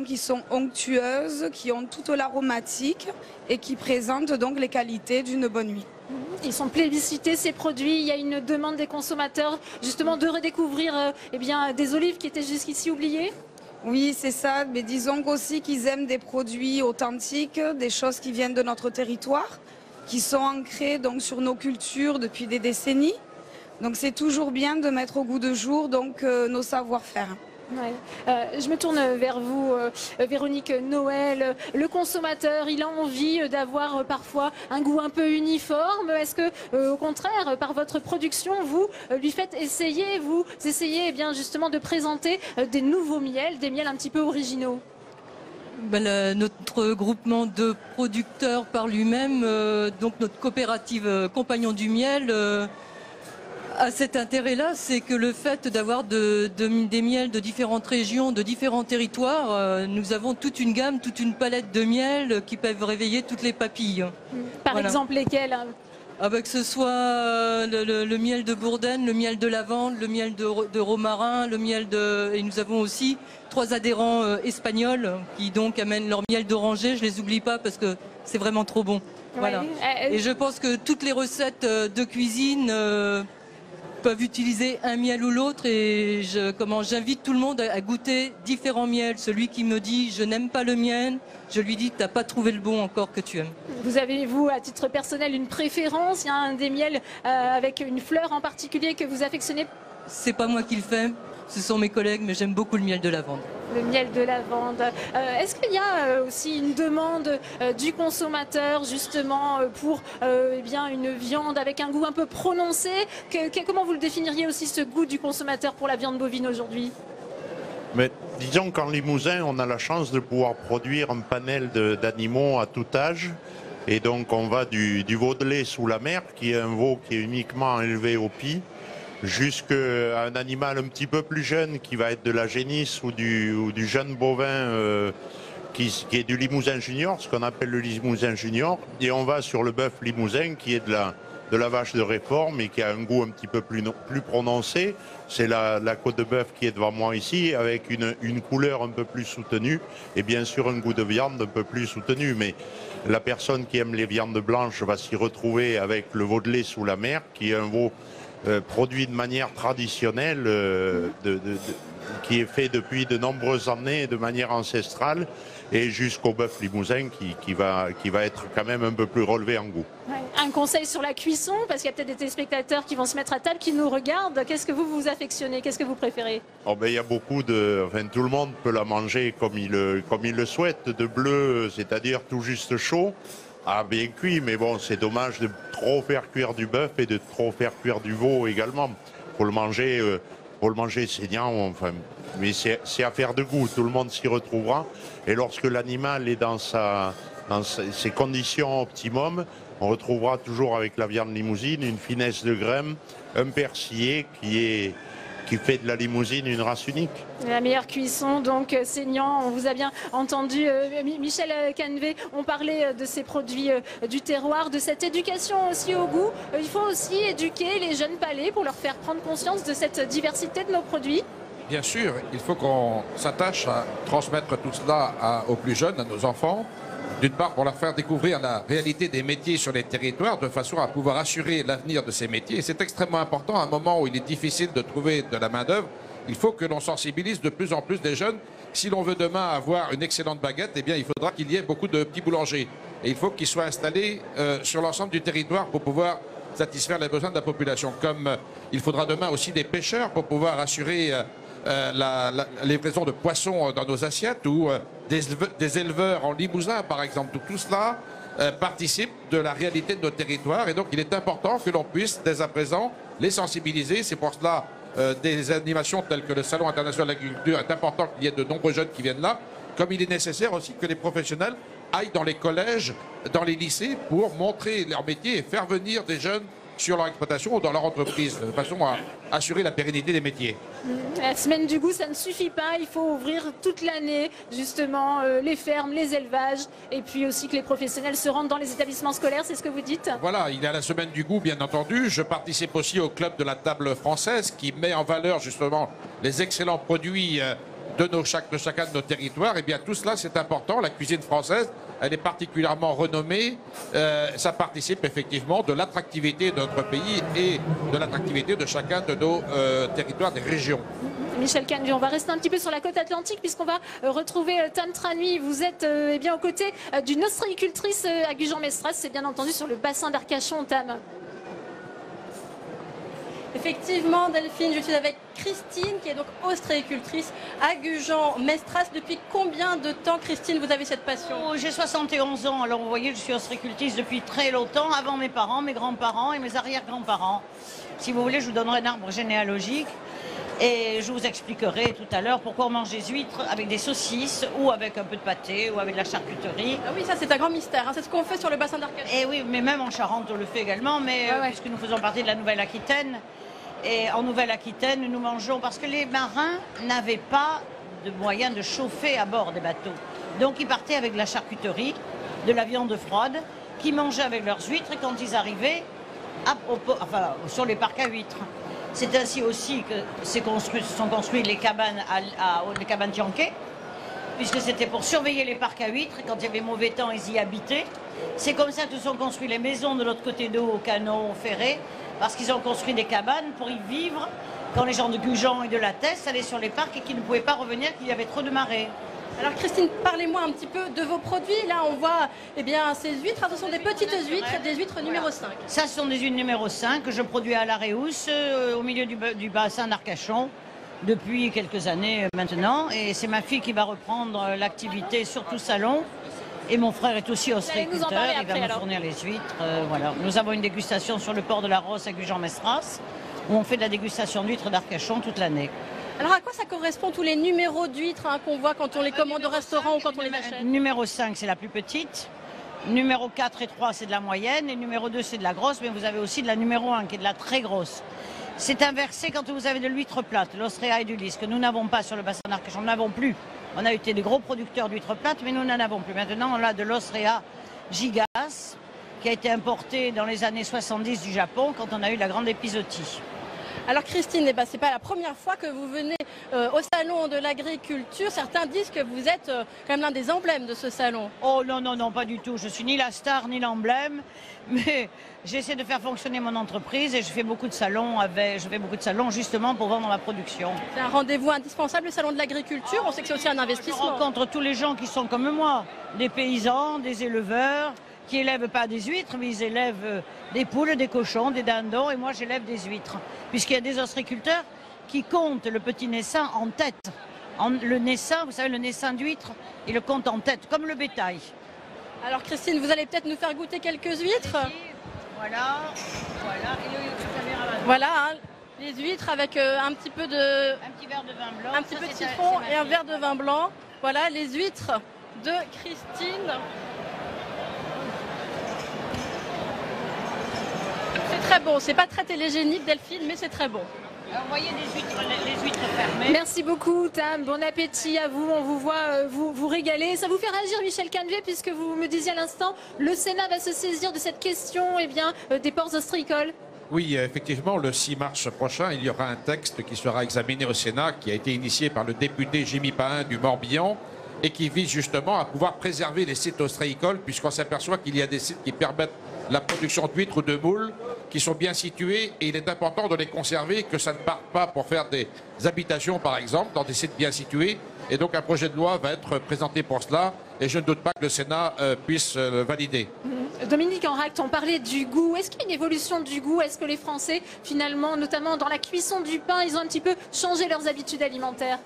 qui sont onctueuses, qui ont toute l'aromatique et qui présentent donc les qualités d'une bonne huile. Ils sont plébiscités, ces produits. Il y a une demande des consommateurs justement de redécouvrir des olives qui étaient jusqu'ici oubliées. Oui, c'est ça. Mais disons aussi qu'ils aiment des produits authentiques, des choses qui viennent de notre territoire, qui sont ancrées donc sur nos cultures depuis des décennies. Donc c'est toujours bien de mettre au goût de jour nos savoir-faire. Ouais. Je me tourne vers vous, Véronique Noël. Le consommateur, il a envie d'avoir parfois un goût un peu uniforme. Est-ce que, au contraire, par votre production, vous lui faites essayer, vous essayez justement de présenter des nouveaux miels, des miels un petit peu originaux? Notre groupement de producteurs par lui-même, donc notre coopérative Compagnons du Miel, a cet intérêt-là, c'est que le fait d'avoir des miels de différentes régions, de différents territoires, nous avons toute une gamme, toute une palette de miels qui peuvent réveiller toutes les papilles. Par exemple, lesquels? Que ce soit le miel de Bourdaine, le miel de lavande, le miel de romarin, et nous avons aussi 3 adhérents espagnols qui donc amènent leur miel d'oranger. Je les oublie pas parce que c'est vraiment trop bon. Voilà. Et je pense que toutes les recettes de cuisine peuvent utiliser un miel ou l'autre et j'invite tout le monde à goûter différents miels. Celui qui me dit je n'aime pas le mien, je lui dis tu n'as pas trouvé le bon encore que tu aimes. Vous avez, vous, à titre personnel, une préférence? Il y a un des miels avec une fleur en particulier que vous affectionnez? C'est pas moi qui le fais, ce sont mes collègues, mais j'aime beaucoup le miel de lavande. Le miel de lavande. Est-ce qu'il y a aussi une demande du consommateur justement pour une viande avec un goût un peu prononcé? Comment vous le définiriez aussi, ce goût du consommateur pour la viande bovine aujourd'hui? Mais disons qu'en Limousin, on a la chance de pouvoir produire un panel d'animaux à tout âge. Et donc on va du veau de lait sous la mer, qui est un veau qui est uniquement élevé au pis, jusqu'à un animal un petit peu plus jeune qui va être de la génisse ou du jeune bovin qui est du Limousin junior, ce qu'on appelle le Limousin junior. Et on va sur le bœuf limousin qui est de la vache de réforme et qui a un goût un petit peu plus prononcé. C'est la côte de bœuf qui est devant moi ici, avec une couleur un peu plus soutenue et bien sûr un goût de viande un peu plus soutenu. Mais la personne qui aime les viandes blanches va s'y retrouver avec le veau de lait sous la mer, qui est un veau produit de manière traditionnelle, qui est fait depuis de nombreuses années de manière ancestrale, et jusqu'au bœuf limousin qui va être quand même un peu plus relevé en goût. Ouais. Un conseil sur la cuisson, parce qu'il y a peut-être des téléspectateurs qui vont se mettre à table, qui nous regardent. Qu'est-ce que vous affectionnez? Qu'est-ce que vous préférez? Il y a beaucoup tout le monde peut la manger comme il le souhaite, de bleu, c'est-à-dire tout juste chaud, à bien cuit, mais bon, c'est dommage de trop faire cuire du bœuf et de trop faire cuire du veau également. Pour le manger saignant, mais c'est affaire de goût, tout le monde s'y retrouvera. Et lorsque l'animal est dans ses conditions optimum, on retrouvera toujours avec la viande limousine une finesse de graine, un persillé qui qui fait de la limousine une race unique. La meilleure cuisson, donc saignant, on vous a bien entendu. Michel Cannevet, on parlait de ces produits du terroir, de cette éducation aussi au goût. Il faut aussi éduquer les jeunes palais pour leur faire prendre conscience de cette diversité de nos produits. Bien sûr, il faut qu'on s'attache à transmettre tout cela aux plus jeunes, à nos enfants. D'une part, pour leur faire découvrir la réalité des métiers sur les territoires, de façon à pouvoir assurer l'avenir de ces métiers. Et c'est extrêmement important à un moment où il est difficile de trouver de la main-d'œuvre. Il faut que l'on sensibilise de plus en plus des jeunes. Si l'on veut demain avoir une excellente baguette, eh bien, il faudra qu'il y ait beaucoup de petits boulangers. Et il faut qu'ils soient installés sur l'ensemble du territoire pour pouvoir satisfaire les besoins de la population. Comme il faudra demain aussi des pêcheurs pour pouvoir assurer la livraison de poissons dans nos assiettes ou des éleveurs en Limousin, par exemple. Tout cela participe de la réalité de nos territoires et donc il est important que l'on puisse dès à présent les sensibiliser. C'est pour cela des animations telles que le Salon international de l'agriculture est important qu'il y ait de nombreux jeunes qui viennent là, comme il est nécessaire aussi que les professionnels aillent dans les collèges, dans les lycées pour montrer leur métier et faire venir des jeunes sur leur exploitation ou dans leur entreprise, de façon à assurer la pérennité des métiers. La semaine du goût, ça ne suffit pas. Il faut ouvrir toute l'année, justement, les fermes, les élevages, et puis aussi que les professionnels se rendent dans les établissements scolaires, c'est ce que vous dites? Voilà, il y a la semaine du goût, bien entendu. Je participe aussi au club de la table française qui met en valeur, justement, les excellents produits de chacun de nos territoires. Et bien, tout cela, c'est important. La cuisine française, elle est particulièrement renommée. Ça participe effectivement de l'attractivité de notre pays et de l'attractivité de chacun de nos territoires, des régions. Michel Cannevet, on va rester un petit peu sur la côte atlantique puisqu'on va retrouver Tam Tranui. Vous êtes eh bien aux côtés d'une ostréicultrice à Gujan-Mestras. C'est bien entendu sur le bassin d'Arcachon, Tam. Effectivement, Delphine, je suis avec Christine, qui est donc ostréicultrice à Gujan-Mestras. Depuis combien de temps, Christine, vous avez cette passion? J'ai 71 ans, alors vous voyez, je suis ostréicultrice depuis très longtemps, avant mes parents, mes grands-parents et mes arrière-grands-parents. Si vous voulez, je vous donnerai un arbre généalogique et je vous expliquerai tout à l'heure pourquoi on mange des huîtres avec des saucisses ou avec un peu de pâté ou avec de la charcuterie. Ah oui, ça c'est un grand mystère, hein. C'est ce qu'on fait sur le bassin d'Arcachon. Et oui, mais même en Charente, on le fait également, mais puisque nous faisons partie de la Nouvelle-Aquitaine. Et en Nouvelle-Aquitaine, nous mangeons parce que les marins n'avaient pas de moyens de chauffer à bord des bateaux. Donc ils partaient avec de la charcuterie, de la viande froide, qu'ils mangeaient avec leurs huîtres quand ils arrivaient sur les parcs à huîtres. C'est ainsi aussi que se sont construites les cabanes, les cabanes Tianquet, puisque c'était pour surveiller les parcs à huîtres. Quand il y avait mauvais temps, ils y habitaient. C'est comme ça que se sont construites les maisons de l'autre côté d'eau, au canot, au ferré, parce qu'ils ont construit des cabanes pour y vivre quand les gens de Gujan et de la Teste allaient sur les parcs et qu'ils ne pouvaient pas revenir, qu'il y avait trop de marée. Alors Christine, parlez-moi un petit peu de vos produits. Là, on voit ces huîtres. Ce sont des petites huîtres, des huîtres numéro 5. Ça, ce sont des huîtres numéro 5 que je produis à La Réousse, au milieu du bassin d'Arcachon, depuis quelques années maintenant. Et c'est ma fille qui va reprendre l'activité sur tout salon. Et mon frère est aussi ostréiculteur, il va me fournir les huîtres. Voilà. Nous avons une dégustation sur le port de la Rosse à Gujan-Mestras, où on fait de la dégustation d'huîtres d'Arcachon toute l'année. Alors à quoi ça correspond tous les numéros d'huîtres qu'on voit quand on les commande au restaurant ou quand on les achète? Numéro 5, c'est la plus petite. Numéro 4 et 3, c'est de la moyenne. Et numéro 2, c'est de la grosse. Mais vous avez aussi de la numéro 1, qui est de la très grosse. C'est inversé quand vous avez de l'huître plate, l'ostréa et du lys, que nous n'avons pas sur le bassin d'Arcachon. Nous n'avons plus. On a été des gros producteurs d'huîtres plates, mais nous n'en avons plus. Maintenant, on a de l'ostréa gigas, qui a été importé dans les années 70 du Japon, quand on a eu la grande épizootie. Alors Christine, c'est pas la première fois que vous venez au salon de l'agriculture. Certains disent que vous êtes quand même l'un des emblèmes de ce salon. Oh non, non, non, pas du tout. Je suis ni la star ni l'emblème, mais j'essaie de faire fonctionner mon entreprise et je fais beaucoup de salons justement pour vendre ma production. C'est un rendez-vous indispensable, le salon de l'agriculture. On sait que c'est aussi un investissement. Je rencontre tous les gens qui sont comme moi, des paysans, des éleveurs, qui élèvent pas des huîtres, mais ils élèvent des poules, des cochons, des dindons, et moi j'élève des huîtres. Puisqu'il y a des ostréiculteurs qui comptent le petit naissain en tête. Le naissain, vous savez, le naissain d'huîtres, ils le comptent en tête, comme le bétail. Alors Christine, vous allez peut-être nous faire goûter quelques huîtres. Voilà. Voilà, les huîtres avec un petit peu de... Un petit verre de vin blanc. Un petit peu de citron et un verre de vin blanc. Voilà, les huîtres de Christine. C'est très bon, c'est pas très télégénique Delphine, mais c'est très bon. Envoyez les huîtres fermées. Merci beaucoup, Tam. Bon appétit à vous. On vous voit vous régaler. Ça vous fait réagir, Michel Cannevet, puisque vous me disiez à l'instant, le Sénat va se saisir de cette question des ports ostréicoles. Oui, effectivement, le 6 mars prochain, il y aura un texte qui sera examiné au Sénat, qui a été initié par le député Jimmy Pahin du Morbihan, et qui vise justement à pouvoir préserver les sites ostréicoles, puisqu'on s'aperçoit qu'il y a des sites qui permettent la production d'huîtres ou de moules, qui sont bien situés, et il est important de les conserver, que ça ne parte pas pour faire des habitations, par exemple, dans des sites bien situés. Et donc un projet de loi va être présenté pour cela, et je ne doute pas que le Sénat puisse le valider. Dominique Enracte, on parlait du goût. Est-ce qu'il y a une évolution du goût? Est-ce que les Français, finalement, notamment dans la cuisson du pain, ils ont un petit peu changé leurs habitudes alimentaires?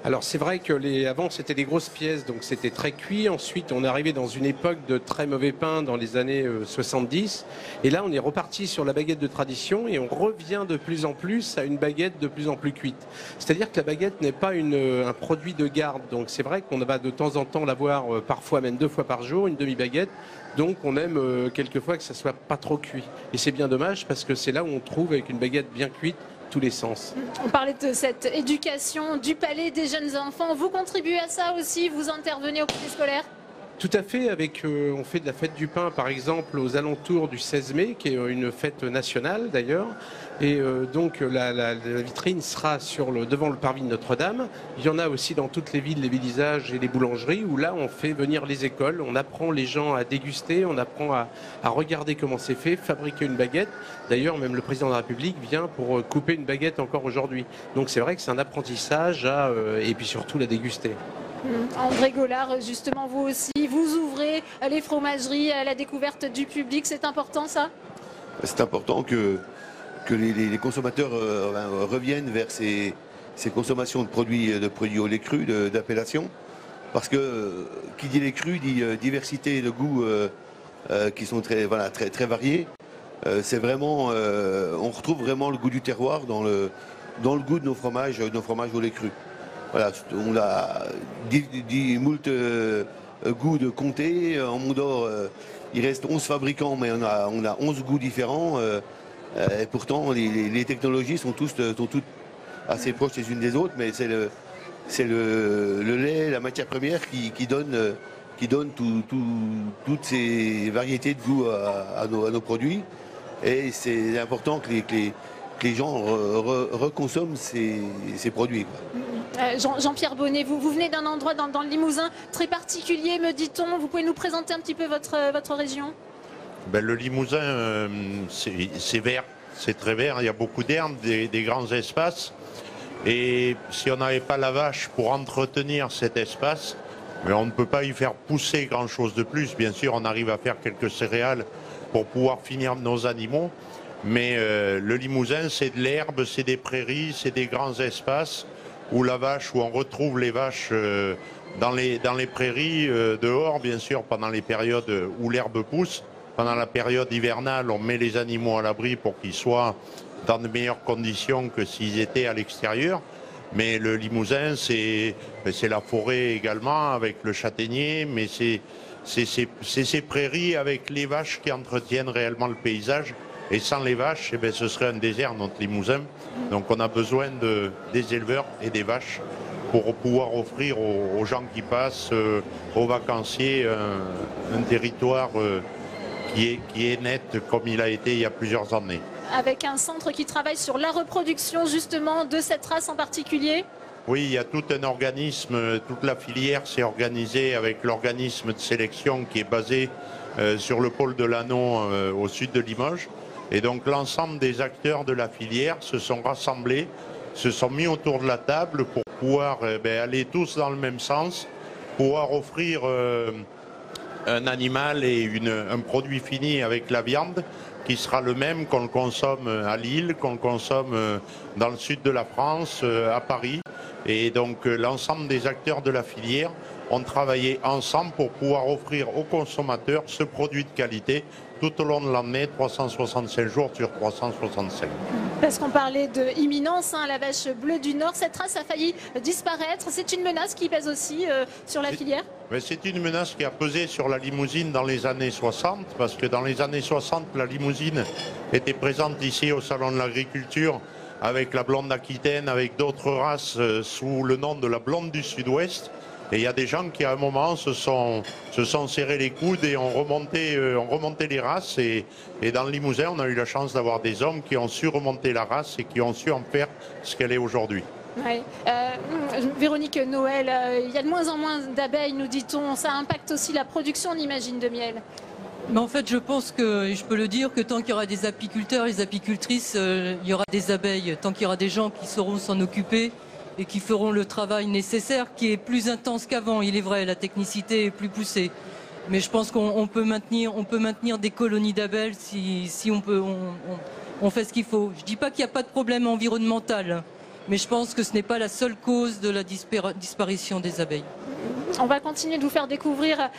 Alors c'est vrai que avant c'était des grosses pièces, donc c'était très cuit. Ensuite on est arrivé dans une époque de très mauvais pain dans les années 70. Et là on est reparti sur la baguette de tradition et on revient de plus en plus à une baguette de plus en plus cuite. C'est-à-dire que la baguette n'est pas un produit de garde. Donc c'est vrai qu'on va de temps en temps l'avoir parfois même 2 fois par jour, une demi-baguette. Donc on aime quelquefois que ça soit pas trop cuit. Et c'est bien dommage parce que c'est là où on trouve avec une baguette bien cuite tous les sens. On parlait de cette éducation du palais des jeunes enfants. Vous contribuez à ça aussi? Vous intervenez au palais scolaire? Tout à fait, on fait de la fête du pain par exemple aux alentours du 16 mai, qui est une fête nationale d'ailleurs. Et donc la vitrine sera devant le parvis de Notre-Dame. Il y en a aussi dans toutes les villes, les villages et les boulangeries, où là on fait venir les écoles, on apprend les gens à déguster, on apprend à regarder comment c'est fait, fabriquer une baguette. D'ailleurs même le président de la République vient pour couper une baguette encore aujourd'hui. Donc c'est vrai que c'est un apprentissage et puis surtout la déguster. André Gaulard, justement vous aussi, vous ouvrez les fromageries à la découverte du public, c'est important ça? C'est important que les consommateurs reviennent vers ces consommations de produits au lait cru, d'appellation. Parce que qui dit lait cru dit diversité de goûts qui sont très variés. C'est vraiment, on retrouve vraiment le goût du terroir dans le goût de nos fromages au lait cru. Voilà, on a moult goûts de comté. En Mont d'Or, il reste 11 fabricants, mais on a 11 goûts différents. Et pourtant, les technologies sont toutes assez proches les unes des autres, mais c'est le lait, la matière première qui donne toutes ces variétés de goût à nos produits. Et c'est important que les gens reconsomment ces produits. Jean-Pierre Bonnet, vous venez d'un endroit dans le Limousin très particulier, me dit-on. Vous pouvez nous présenter un petit peu votre région? Le Limousin, c'est vert, c'est très vert. Il y a beaucoup d'herbes, des grands espaces. Et si on n'avait pas la vache pour entretenir cet espace, mais on ne peut pas y faire pousser grand-chose de plus. Bien sûr, on arrive à faire quelques céréales pour pouvoir finir nos animaux. Mais le Limousin, c'est de l'herbe, c'est des prairies, c'est des grands espaces où on retrouve les vaches dans les prairies, dehors, bien sûr, pendant les périodes où l'herbe pousse. Pendant la période hivernale, on met les animaux à l'abri pour qu'ils soient dans de meilleures conditions que s'ils étaient à l'extérieur. Mais le Limousin, c'est la forêt également, avec le châtaignier, mais c'est ces prairies avec les vaches qui entretiennent réellement le paysage. Et sans les vaches, ce serait un désert, notre Limousin. Donc on a besoin des éleveurs et des vaches pour pouvoir offrir aux gens qui passent, aux vacanciers, un territoire qui est net comme il a été il y a plusieurs années. Avec un centre qui travaille sur la reproduction justement de cette race en particulier? Oui, il y a tout un organisme, toute la filière s'est organisée avec l'organisme de sélection qui est basé sur le pôle de Lannon au sud de Limoges. Et donc l'ensemble des acteurs de la filière se sont rassemblés, se sont mis autour de la table pour pouvoir aller tous dans le même sens, pouvoir offrir un animal et un produit fini avec la viande qui sera le même qu'on le consomme à Lille, qu'on le consomme dans le sud de la France, à Paris. Et donc l'ensemble des acteurs de la filière ont travaillé ensemble pour pouvoir offrir aux consommateurs ce produit de qualité tout au long de l'année, 365 jours sur 365. Parce qu'on parlait d'imminence, la vache bleue du Nord, cette race a failli disparaître. C'est une menace qui pèse aussi sur la filière? C'est une menace qui a pesé sur la limousine dans les années 60, parce que dans les années 60, la limousine était présente ici au Salon de l'Agriculture avec la blonde aquitaine, avec d'autres races sous le nom de la blonde du sud-ouest. Et il y a des gens qui à un moment se sont serrés les coudes et ont remonté les races. Et dans le Limousin, on a eu la chance d'avoir des hommes qui ont su remonter la race et qui ont su en faire ce qu'elle est aujourd'hui. Ouais. Véronique Noël, il y a de moins en moins d'abeilles, nous dit-on. Ça impacte aussi la production, on imagine, de miel. Mais en fait, je pense que, et je peux le dire, que tant qu'il y aura des apiculteurs, les apicultrices, il y aura des abeilles. Tant qu'il y aura des gens qui sauront s'en occuper et qui feront le travail nécessaire, qui est plus intense qu'avant. Il est vrai, la technicité est plus poussée. Mais je pense qu'on peut maintenir des colonies d'abeilles si on fait ce qu'il faut. Je ne dis pas qu'il n'y a pas de problème environnemental, mais je pense que ce n'est pas la seule cause de la disparition des abeilles. On va continuer de vous faire découvrir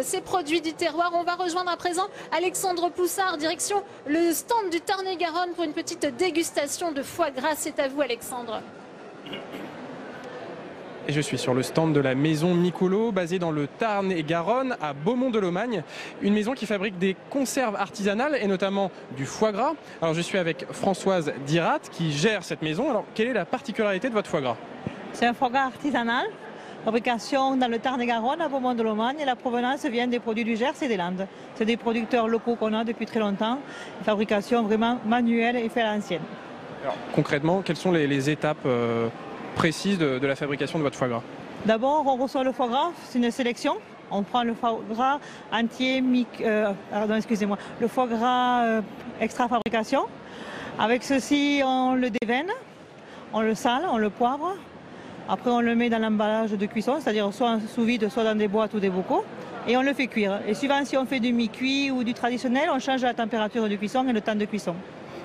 ces produits du terroir. On va rejoindre à présent Alexandre Poussard, direction le stand du Tarn-et-Garonne pour une petite dégustation de foie gras. C'est à vous, Alexandre. Et je suis sur le stand de la maison Micolo, basée dans le Tarn-et-Garonne, à Beaumont-de-Lomagne. Une maison qui fabrique des conserves artisanales et notamment du foie gras. Alors je suis avec Françoise Dirat qui gère cette maison. Alors quelle est la particularité de votre foie gras? C'est un foie gras artisanal, fabrication dans le Tarn-et-Garonne, à Beaumont-de-Lomagne. Et la provenance vient des produits du Gers et des Landes. C'est des producteurs locaux qu'on a depuis très longtemps. Une fabrication vraiment manuelle et faite à l'ancienne. Alors concrètement, quelles sont les étapes précise de la fabrication de votre foie gras? D'abord, on reçoit le foie gras, c'est une sélection. On prend le foie gras entier, le foie gras extra fabrication. Avec ceci, on le déveine, on le sale, on le poivre. Après, on le met dans l'emballage de cuisson, c'est-à-dire soit sous vide, soit dans des boîtes ou des bocaux. Et on le fait cuire. Et suivant si on fait du mi-cuit ou du traditionnel, on change la température de cuisson et le temps de cuisson.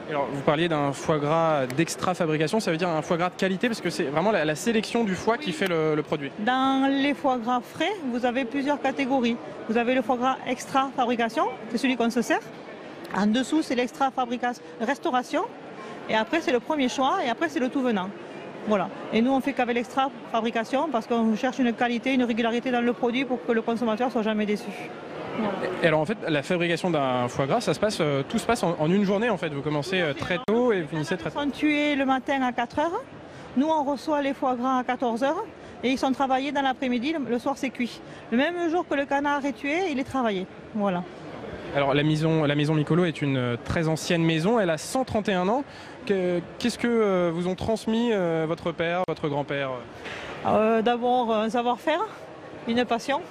Alors, vous parliez d'un foie gras d'extra fabrication, ça veut dire un foie gras de qualité parce que c'est vraiment la sélection du foie qui fait le produit. Dans les foie gras frais, vous avez plusieurs catégories. Vous avez le foie gras extra fabrication, c'est celui qu'on se sert. En dessous, c'est l'extra restauration. Et après, c'est le premier choix et après, c'est le tout venant. Voilà. Et nous, on fait qu'avec l'extra fabrication parce qu'on cherche une qualité, une régularité dans le produit pour que le consommateur ne soit jamais déçu. Et alors en fait, la fabrication d'un foie gras, tout se passe en une journée en fait. Vous commencez très tôt et vous finissez très tôt. Ils sont tués le matin à 4 h. Nous, on reçoit les foie gras à 14 h et ils sont travaillés dans l'après-midi. Le soir, c'est cuit. Le même jour que le canard est tué, il est travaillé. Voilà. Alors la maison Micolo est une très ancienne maison. Elle a 131 ans. Qu'est-ce que vous ont transmis votre père, votre grand-père? D'abord, un savoir-faire, une passion.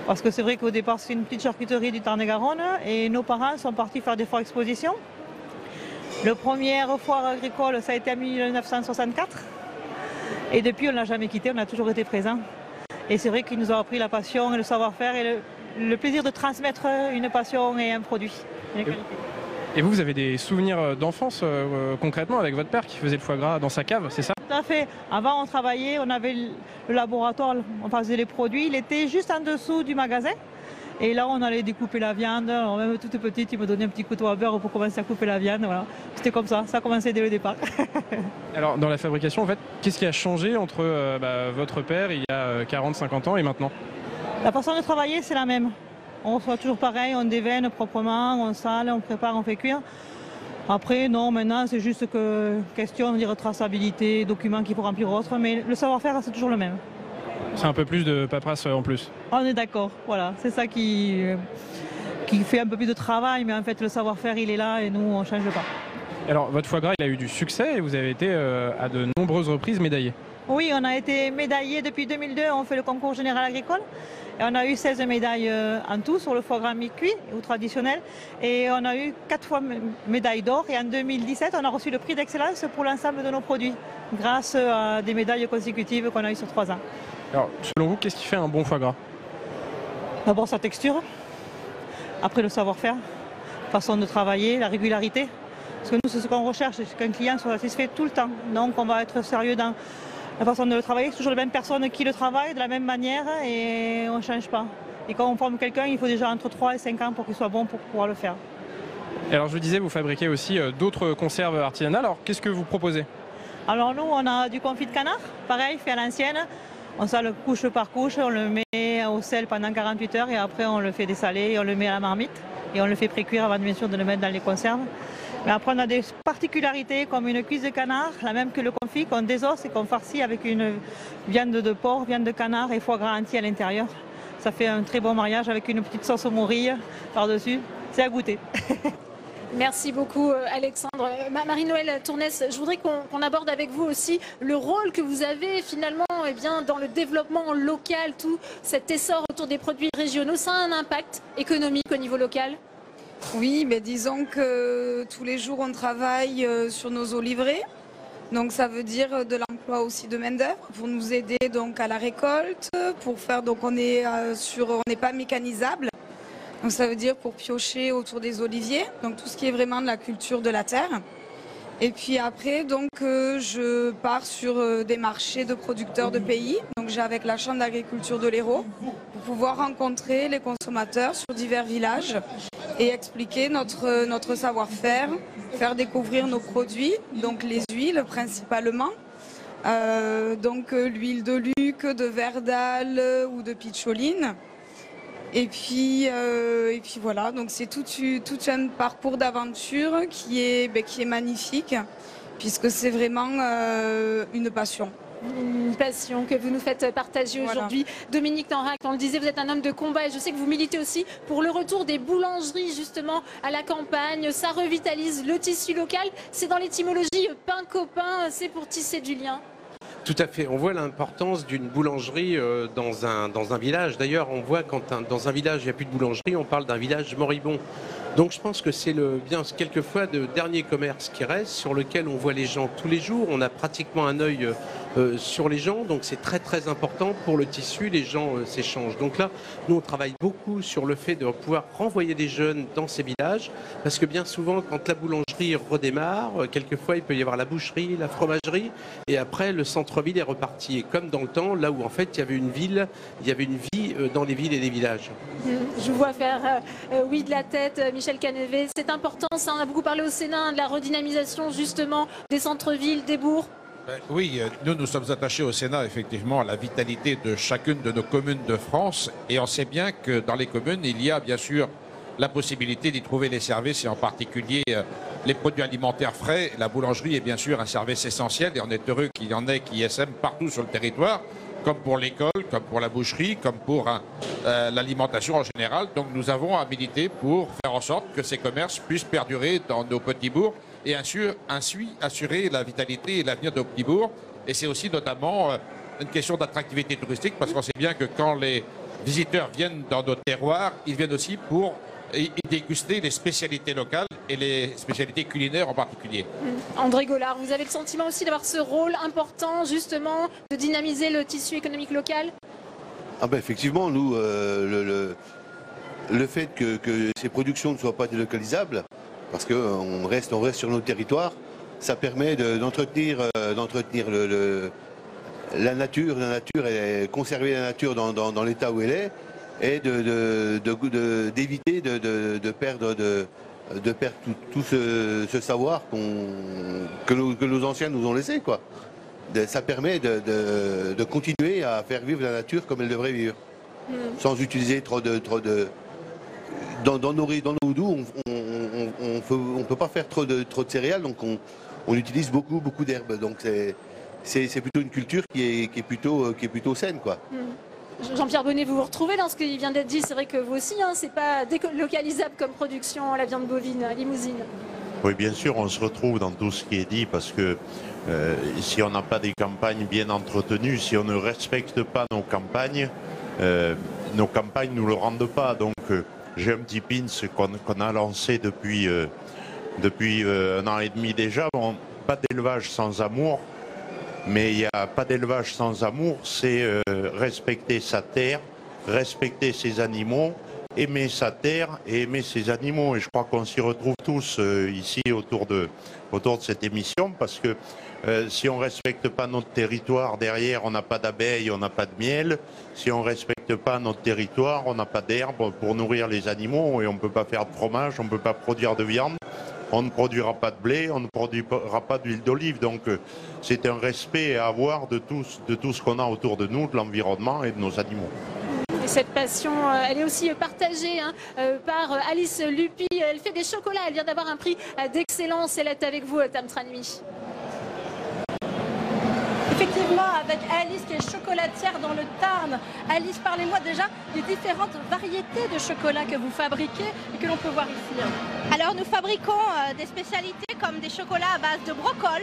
Parce que c'est vrai qu'au départ, c'est une petite charcuterie du Tarn-et-Garonne et nos parents sont partis faire des foires expositions. Le premier foire agricole, ça a été en 1964. Et depuis, on ne l'a jamais quitté, on a toujours été présents. Et c'est vrai qu'ils nous ont appris la passion et le savoir-faire et le plaisir de transmettre une passion et un produit. Et vous avez des souvenirs d'enfance concrètement avec votre père qui faisait le foie gras dans sa cave, c'est ça? Tout à fait. Avant, on travaillait, on avait le laboratoire, on faisait les produits. Il était juste en dessous du magasin. Et là, on allait découper la viande. Alors, même toute petite, il me donnait un petit couteau à beurre pour commencer à couper la viande. Voilà. C'était comme ça. Ça a commencé dès le départ. Alors, dans la fabrication, en fait, qu'est-ce qui a changé entre votre père il y a 40-50 ans et maintenant? La façon de travailler, c'est la même. On reçoit toujours pareil, on déveine proprement, on sale, on prépare, on fait cuire. Après, non, maintenant, c'est juste question de traçabilité, documents qu'il faut remplir autre, mais le savoir-faire, c'est toujours le même. C'est un peu plus de paperasse en plus. On est d'accord, voilà. C'est ça qui fait un peu plus de travail, mais en fait, le savoir-faire, il est là et nous, on ne change pas. Alors, votre foie gras, il a eu du succès et vous avez été à de nombreuses reprises médaillé. Oui, on a été médaillés depuis 2002, on fait le concours général agricole. Et on a eu 16 médailles en tout sur le foie gras mi-cuit ou traditionnel. Et on a eu 4 fois médaille d'or. Et en 2017, on a reçu le prix d'excellence pour l'ensemble de nos produits, grâce à des médailles consécutives qu'on a eues sur 3 ans. Alors, selon vous, qu'est-ce qui fait un bon foie gras? D'abord, sa texture. Après, le savoir-faire, façon de travailler, la régularité. Parce que nous, c'est ce qu'on recherche, c'est qu'un client soit satisfait tout le temps. Donc, on va être sérieux dans la façon de le travailler. C'est toujours les mêmes personnes qui le travaillent de la même manière et on ne change pas. Et quand on forme quelqu'un, il faut déjà entre 3 et 5 ans pour qu'il soit bon pour pouvoir le faire. Et alors, je vous disais, vous fabriquez aussi d'autres conserves artisanales. Alors, qu'est-ce que vous proposez? Alors, nous, on a du confit de canard, pareil, fait à l'ancienne. On sale couche par couche, on le met au sel pendant 48 heures et après, on le fait dessaler et on le met à la marmite. Et on le fait pré-cuire avant, bien sûr, de le mettre dans les conserves. Mais après, on a des particularités comme une cuisse de canard, la même que le confit, qu'on désosse et qu'on farcit avec une viande de porc, viande de canard et foie gras entier à l'intérieur. Ça fait un très bon mariage avec une petite sauce aux morilles par-dessus. C'est à goûter. Merci beaucoup Alexandre. Marie-Noëlle Tournès, je voudrais qu'on aborde avec vous aussi le rôle que vous avez finalement dans le développement local, tout cet essor autour des produits régionaux. Ça a un impact économique au niveau local? Oui, mais disons que tous les jours on travaille sur nos eaux livrées. Donc ça veut dire de l'emploi aussi de main-d'œuvre pour nous aider donc à la récolte, pour faire donc on n'est pas mécanisable. Donc ça veut dire pour piocher autour des oliviers, donc tout ce qui est vraiment de la culture de la terre. Et puis après, donc je pars sur des marchés de producteurs de pays. Donc j'ai avec la Chambre d'agriculture de l'Hérault pour pouvoir rencontrer les consommateurs sur divers villages et expliquer notre savoir-faire, faire découvrir nos produits, donc les huiles principalement. Donc l'huile de Luc, de Verdal ou de Picholine. Et puis voilà, donc c'est tout un parcours d'aventure qui est magnifique, puisque c'est vraiment une passion. Une passion que vous nous faites partager aujourd'hui. Dominique Tenrac, on le disait, vous êtes un homme de combat et je sais que vous militez aussi pour le retour des boulangeries justement à la campagne. Ça revitalise le tissu local. C'est dans l'étymologie pain copain, c'est pour tisser du lien. Tout à fait. On voit l'importance d'une boulangerie dans un village. D'ailleurs, on voit quand dans un village il n'y a plus de boulangerie, on parle d'un village moribond. Donc je pense que c'est bien quelquefois le dernier commerce qui reste, sur lequel on voit les gens tous les jours. On a pratiquement un œil sur les gens, donc c'est très très important pour le tissu, les gens s'échangent. Donc là, nous on travaille beaucoup sur le fait de pouvoir renvoyer des jeunes dans ces villages, parce que bien souvent quand la boulangerie redémarre, quelquefois il peut y avoir la boucherie, la fromagerie, et après le centre-ville est reparti. Et comme dans le temps, là où en fait il y avait une ville, il y avait une vie dans les villes et les villages. Je vous vois faire oui de la tête, Michel Canevet. C'est important, ça, on a beaucoup parlé au Sénat, de la redynamisation justement des centres-villes, des bourgs. Oui, nous sommes attachés au Sénat effectivement à la vitalité de chacune de nos communes de France, et on sait bien que dans les communes, il y a bien sûr la possibilité d'y trouver les services, et en particulier les produits alimentaires frais. La boulangerie est bien sûr un service essentiel, et on est heureux qu'il y en ait qui essaiment partout sur le territoire, comme pour l'école, comme pour la boucherie, comme pour l'alimentation en général. Donc nous avons à militer pour faire en sorte que ces commerces puissent perdurer dans nos petits bourgs et ainsi assurer la vitalité et l'avenir de nos petits bourgs. Et c'est aussi notamment une question d'attractivité touristique, parce qu'on sait bien que quand les visiteurs viennent dans nos terroirs, ils viennent aussi pour y déguster les spécialités locales et les spécialités culinaires en particulier. André Gaulard, vous avez le sentiment aussi d'avoir ce rôle important justement de dynamiser le tissu économique local? Ah ben effectivement, nous, le fait que ces productions ne soient pas délocalisables, parce qu'on reste sur nos territoires, ça permet d'entretenir la nature et conserver la nature dans l'état où elle est, et d'éviter de perdre tout ce savoir que nos anciens nous ont laissé, quoi. Ça permet de continuer à faire vivre la nature comme elle devrait vivre, sans utiliser trop de dans nos houdous, on peut pas faire trop de céréales, donc on utilise beaucoup d'herbes. Donc c'est plutôt une culture qui est plutôt saine, quoi. Jean-Pierre Bonnet, vous vous retrouvez dans ce qui vient d'être dit. C'est vrai que vous aussi, c'est pas délocalisable comme production, la viande bovine limousine. Oui, bien sûr, on se retrouve dans tout ce qui est dit, parce que si on n'a pas des campagnes bien entretenues, si on ne respecte pas nos campagnes nous le rendent pas. Donc j'ai un petit pins qu'on a lancé depuis 1 an et demi déjà. Bon, pas d'élevage sans amour, mais il n'y a pas d'élevage sans amour, c'est respecter sa terre, respecter ses animaux, aimer sa terre et aimer ses animaux. Et je crois qu'on s'y retrouve tous ici autour de cette émission, parce que si on ne respecte pas notre territoire, derrière on n'a pas d'abeilles, on n'a pas de miel. Si on ne respecte pas notre territoire, on n'a pas d'herbe pour nourrir les animaux, et on ne peut pas faire de fromage, on ne peut pas produire de viande, on ne produira pas de blé, on ne produira pas d'huile d'olive. Donc c'est un respect à avoir de tout ce qu'on a autour de nous, de l'environnement et de nos animaux. Et cette passion, elle est aussi partagée par Alice Lupi. Elle fait des chocolats, elle vient d'avoir un prix d'excellence. Elle est avec vous, Tam Tranui. Effectivement, avec Alice qui est chocolatière dans le Tarn. Alice, parlez-moi déjà des différentes variétés de chocolat que vous fabriquez et que l'on peut voir ici. Alors nous fabriquons des spécialités comme des chocolats à base de brocol,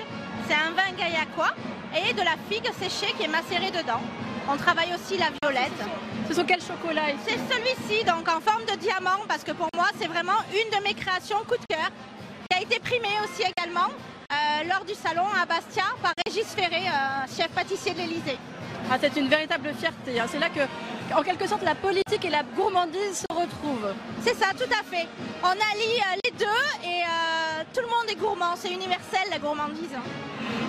c'est un vin gaillacois, et de la figue séchée qui est macérée dedans. On travaille aussi la violette. Ce sont quels chocolats ici? C'est celui-ci, donc en forme de diamant, parce que pour moi c'est vraiment une de mes créations coup de cœur, qui a été primée aussi également lors du salon à Bastia par Régis Ferré, chef pâtissier de l'Élysée. Ah, c'est une véritable fierté. C'est là que, en quelque sorte, la politique et la gourmandise se retrouvent. C'est ça, tout à fait. On allie les deux et tout le monde est gourmand. C'est universel, la gourmandise.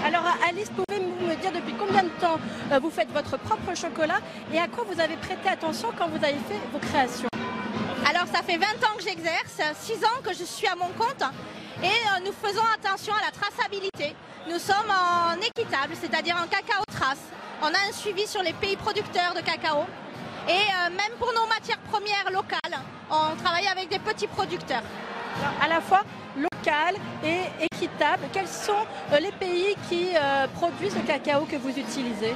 Alors, Alice, pouvez-vous me dire depuis combien de temps vous faites votre propre chocolat et à quoi vous avez prêté attention quand vous avez fait vos créations? Alors, ça fait 20 ans que j'exerce, 6 ans que je suis à mon compte. Et nous faisons attention à la traçabilité. Nous sommes en équitable, c'est-à-dire en cacao trace. On a un suivi sur les pays producteurs de cacao. Et même pour nos matières premières locales, on travaille avec des petits producteurs. Alors, à la fois local et équitable, quels sont les pays qui produisent le cacao que vous utilisez?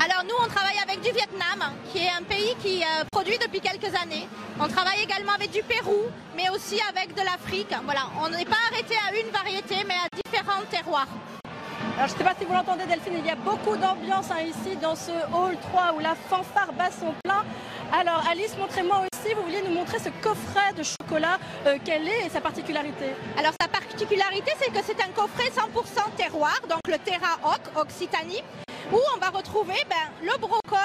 Alors nous, on travaille avec du Vietnam, qui est un pays qui produit depuis quelques années. On travaille également avec du Pérou, mais aussi avec de l'Afrique. Voilà, on n'est pas arrêté à une variété, mais à différents terroirs. Alors je ne sais pas si vous l'entendez Delphine, il y a beaucoup d'ambiance ici dans ce hall 3 où la fanfare bat son plein. Alors Alice, montrez-moi aussi, vous vouliez nous montrer ce coffret de chocolat, quelle est et sa particularité? Alors sa particularité, c'est que c'est un coffret 100% terroir, donc le Terra Oc, Occitanie, où on va retrouver le brocol,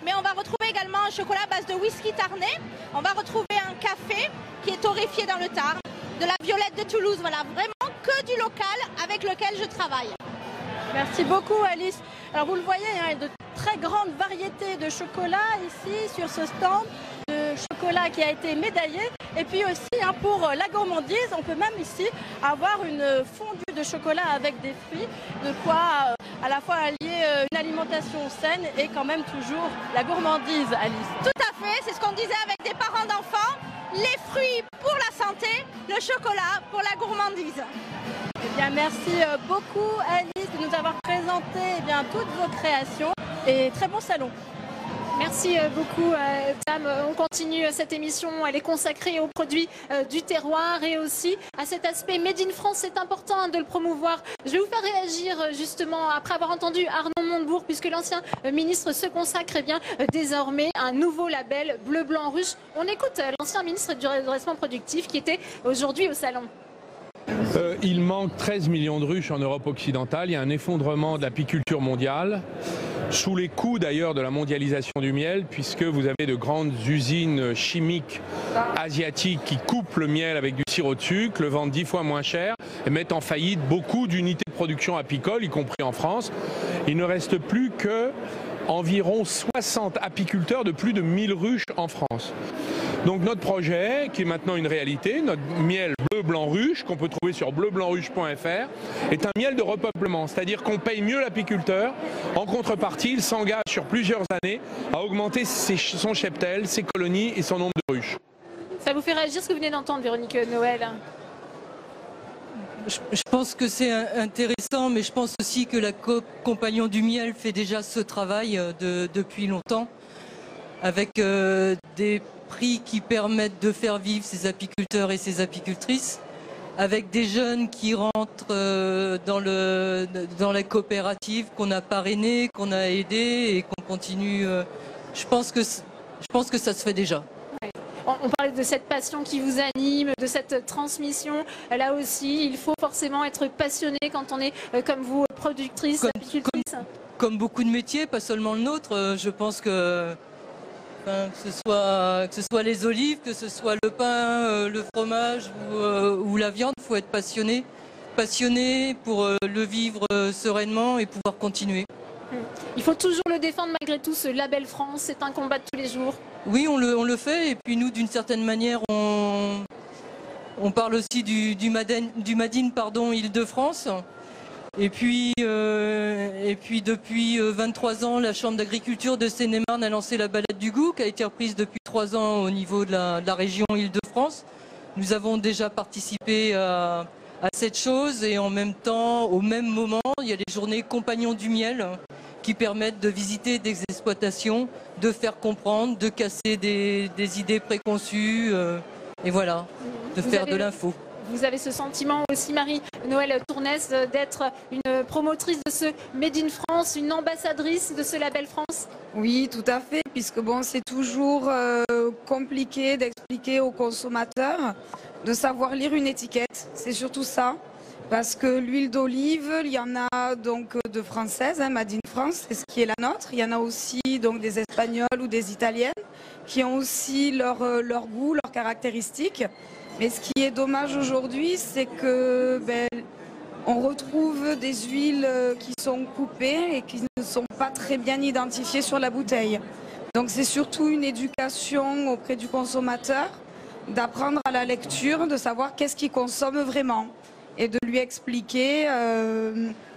mais on va retrouver également un chocolat à base de whisky tarnais, on va retrouver un café qui est torréfié dans le Tarn, de la violette de Toulouse, voilà, vraiment que du local avec lequel je travaille. Merci beaucoup Alice. Alors vous le voyez, il y a de très grandes variétés de chocolat ici sur ce stand de chocolat qui a été médaillé. Et puis aussi pour la gourmandise, on peut même ici avoir une fondue de chocolat avec des fruits, de quoi à la fois allier une alimentation saine et quand même toujours la gourmandise, Alice. Tout à fait, c'est ce qu'on disait avec des parents d'enfants, les fruits pour la santé, le chocolat pour la gourmandise. Eh bien, merci beaucoup Alice de nous avoir présenté toutes vos créations et très bon salon. Merci beaucoup Tam. On continue cette émission, elle est consacrée aux produits du terroir et aussi à cet aspect Made in France. C'est important de le promouvoir. Je vais vous faire réagir justement après avoir entendu Arnaud Montebourg, puisque l'ancien ministre se consacre désormais à un nouveau label bleu, blanc, ruche. On écoute l'ancien ministre du redressement productif qui était aujourd'hui au salon. Il manque 13 millions de ruches en Europe occidentale. Il y a un effondrement de l'apiculture mondiale, sous les coups d'ailleurs de la mondialisation du miel, puisque vous avez de grandes usines chimiques asiatiques qui coupent le miel avec du sirop de sucre, le vendent 10 fois moins cher et mettent en faillite beaucoup d'unités de production apicole, y compris en France. Il ne reste plus que environ 60 apiculteurs de plus de 1000 ruches en France. Donc notre projet, qui est maintenant une réalité, notre miel bleu blanc ruche, qu'on peut trouver sur bleublancruche.fr, est un miel de repeuplement, c'est-à-dire qu'on paye mieux l'apiculteur. En contrepartie, il s'engage sur plusieurs années à augmenter son cheptel, ses colonies et son nombre de ruches. Ça vous fait réagir ce que vous venez d'entendre, Véronique Noël? Je pense que c'est intéressant, mais je pense aussi que la coop Compagnon du Miel fait déjà ce travail depuis longtemps, avec des prix qui permettent de faire vivre ces apiculteurs et ces apicultrices, avec des jeunes qui rentrent dans la coopérative qu'on a parrainée, qu'on a aidée et qu'on continue. Je pense que ça se fait déjà. On parlait de cette passion qui vous anime, de cette transmission. Là aussi, il faut forcément être passionné quand on est, comme vous, productrice, apicultrice. Comme beaucoup de métiers, pas seulement le nôtre. Je pense que ce soit les olives, que ce soit le pain, le fromage ou la viande, il faut être passionné. Passionné pour le vivre sereinement et pouvoir continuer. Il faut toujours le défendre malgré tout, ce label France, c'est un combat de tous les jours. Oui, on le fait, et puis nous, d'une certaine manière, on parle aussi du Made in Île-de-France. Et puis depuis 23 ans, la Chambre d'agriculture de Seine-et-Marne a lancé la balade du goût, qui a été reprise depuis 3 ans au niveau de la région Île-de-France. Nous avons déjà participé à cette chose et en même temps, au même moment, il y a les journées Compagnons du miel qui permettent de visiter des exploitations, de faire comprendre, de casser des idées préconçues et voilà, de faire de l'info. Vous avez ce sentiment aussi, Marie-Noëlle Tournès, d'être une promotrice de ce Made in France, une ambassadrice de ce label France? Oui, tout à fait, puisque bon, c'est toujours compliqué d'expliquer aux consommateurs de savoir lire une étiquette. C'est surtout ça. Parce que l'huile d'olive, il y en a donc de françaises, Made in France, c'est ce qui est la nôtre. Il y en a aussi donc des espagnoles ou des italiennes qui ont aussi leur goût, leurs caractéristiques. Mais ce qui est dommage aujourd'hui, c'est que on retrouve des huiles qui sont coupées et qui ne sont pas très bien identifiées sur la bouteille. Donc c'est surtout une éducation auprès du consommateur, d'apprendre à la lecture, de savoir qu'est-ce qu'il consomme vraiment et de lui expliquer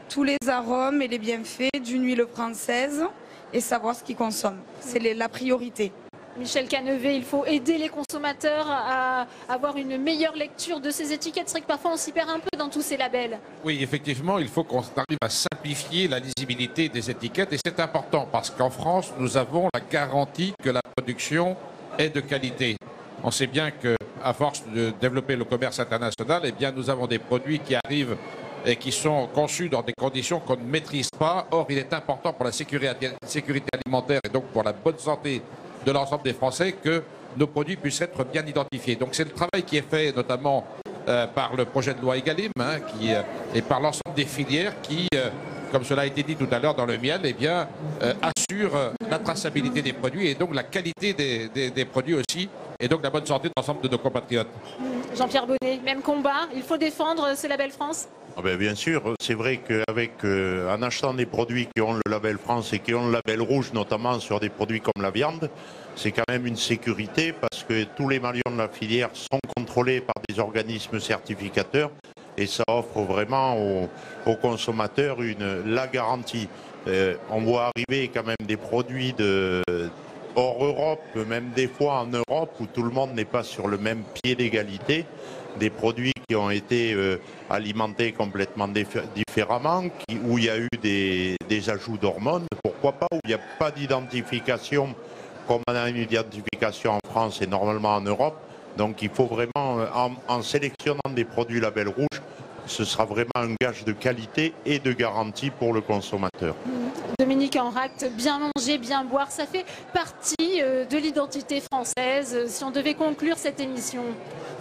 tous les arômes et les bienfaits d'une huile française et savoir ce qu'il consomme. C'est la priorité. Michel Canevet, il faut aider les consommateurs à avoir une meilleure lecture de ces étiquettes. C'est vrai que parfois on s'y perd un peu dans tous ces labels. Oui, effectivement, il faut qu'on arrive à simplifier la lisibilité des étiquettes et c'est important parce qu'en France, nous avons la garantie que la production est de qualité. On sait bien qu'à force de développer le commerce international, eh bien, nous avons des produits qui arrivent et qui sont conçus dans des conditions qu'on ne maîtrise pas. Or, il est important pour la sécurité alimentaire et donc pour la bonne santé de l'ensemble des Français que nos produits puissent être bien identifiés. Donc c'est le travail qui est fait notamment par le projet de loi Egalim et par l'ensemble des filières qui, comme cela a été dit tout à l'heure dans le miel, eh bien, assurent la traçabilité des produits et donc la qualité des produits aussi et donc la bonne santé de l'ensemble de nos compatriotes. Jean-Pierre Bonnet, même combat, il faut défendre ce label France? Bien sûr, c'est vrai en achetant des produits qui ont le label France et qui ont le label rouge, notamment sur des produits comme la viande, c'est quand même une sécurité parce que tous les maillons de la filière sont contrôlés par des organismes certificateurs et ça offre vraiment aux consommateurs la garantie. On voit arriver quand même des produits hors Europe, même des fois en Europe, où tout le monde n'est pas sur le même pied d'égalité. Des produits qui ont été alimentés complètement différemment, où il y a eu des ajouts d'hormones, pourquoi pas, où il n'y a pas d'identification, comme on a une identification en France et normalement en Europe. Donc il faut vraiment, en sélectionnant des produits label rouge, ce sera vraiment un gage de qualité et de garantie pour le consommateur. Dominique Enract, bien manger, bien boire, ça fait partie de l'identité française. Si on devait conclure cette émission.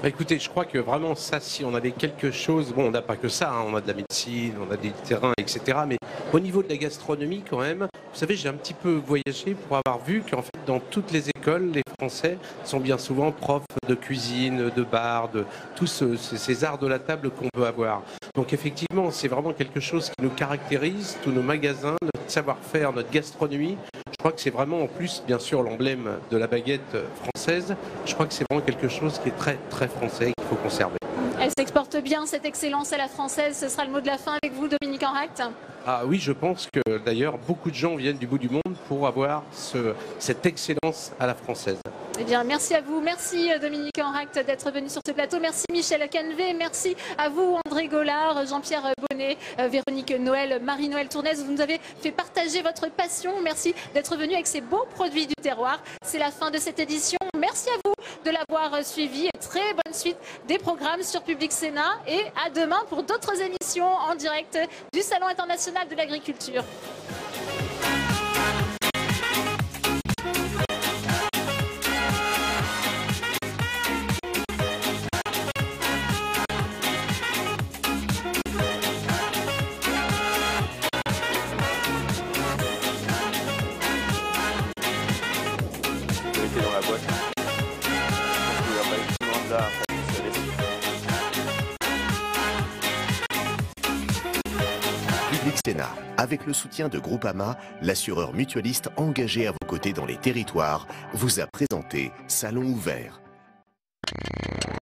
Écoutez, je crois que vraiment ça, si on avait quelque chose, bon, on n'a pas que ça, hein, on a de la médecine, on a des terrains, etc. Mais au niveau de la gastronomie, quand même, vous savez, j'ai un petit peu voyagé pour avoir vu qu'en fait, dans toutes les écoles, les Français sont bien souvent profs de cuisine, de bar, de tous ces arts de la table qu'on peut avoir. Donc effectivement, c'est vraiment quelque chose qui nous caractérise, tous nos magasins, notre savoir-faire, notre gastronomie. Je crois que c'est vraiment en plus, bien sûr, l'emblème de la baguette française. Je crois que c'est vraiment quelque chose qui est très, très français et qu'il faut conserver. Elle s'exporte bien, cette excellence à la française. Ce sera le mot de la fin avec vous, Dominique Enract. Ah oui, je pense que d'ailleurs, beaucoup de gens viennent du bout du monde pour avoir cette excellence à la française. Eh bien, merci à vous. Merci Dominique Enract d'être venu sur ce plateau. Merci Michel Canevet. Merci à vous André Gaulard, Jean-Pierre Bonnet, Véronique Noël, Marie-Noëlle Tournès. Vous nous avez fait partager votre passion. Merci d'être venu avec ces beaux produits du terroir. C'est la fin de cette édition. Merci à vous de l'avoir suivi et très bonne suite des programmes sur Public Sénat. Et à demain pour d'autres émissions en direct du Salon international de l'agriculture. Public Sénat, avec le soutien de Groupama, l'assureur mutualiste engagé à vos côtés dans les territoires, vous a présenté Salon ouvert.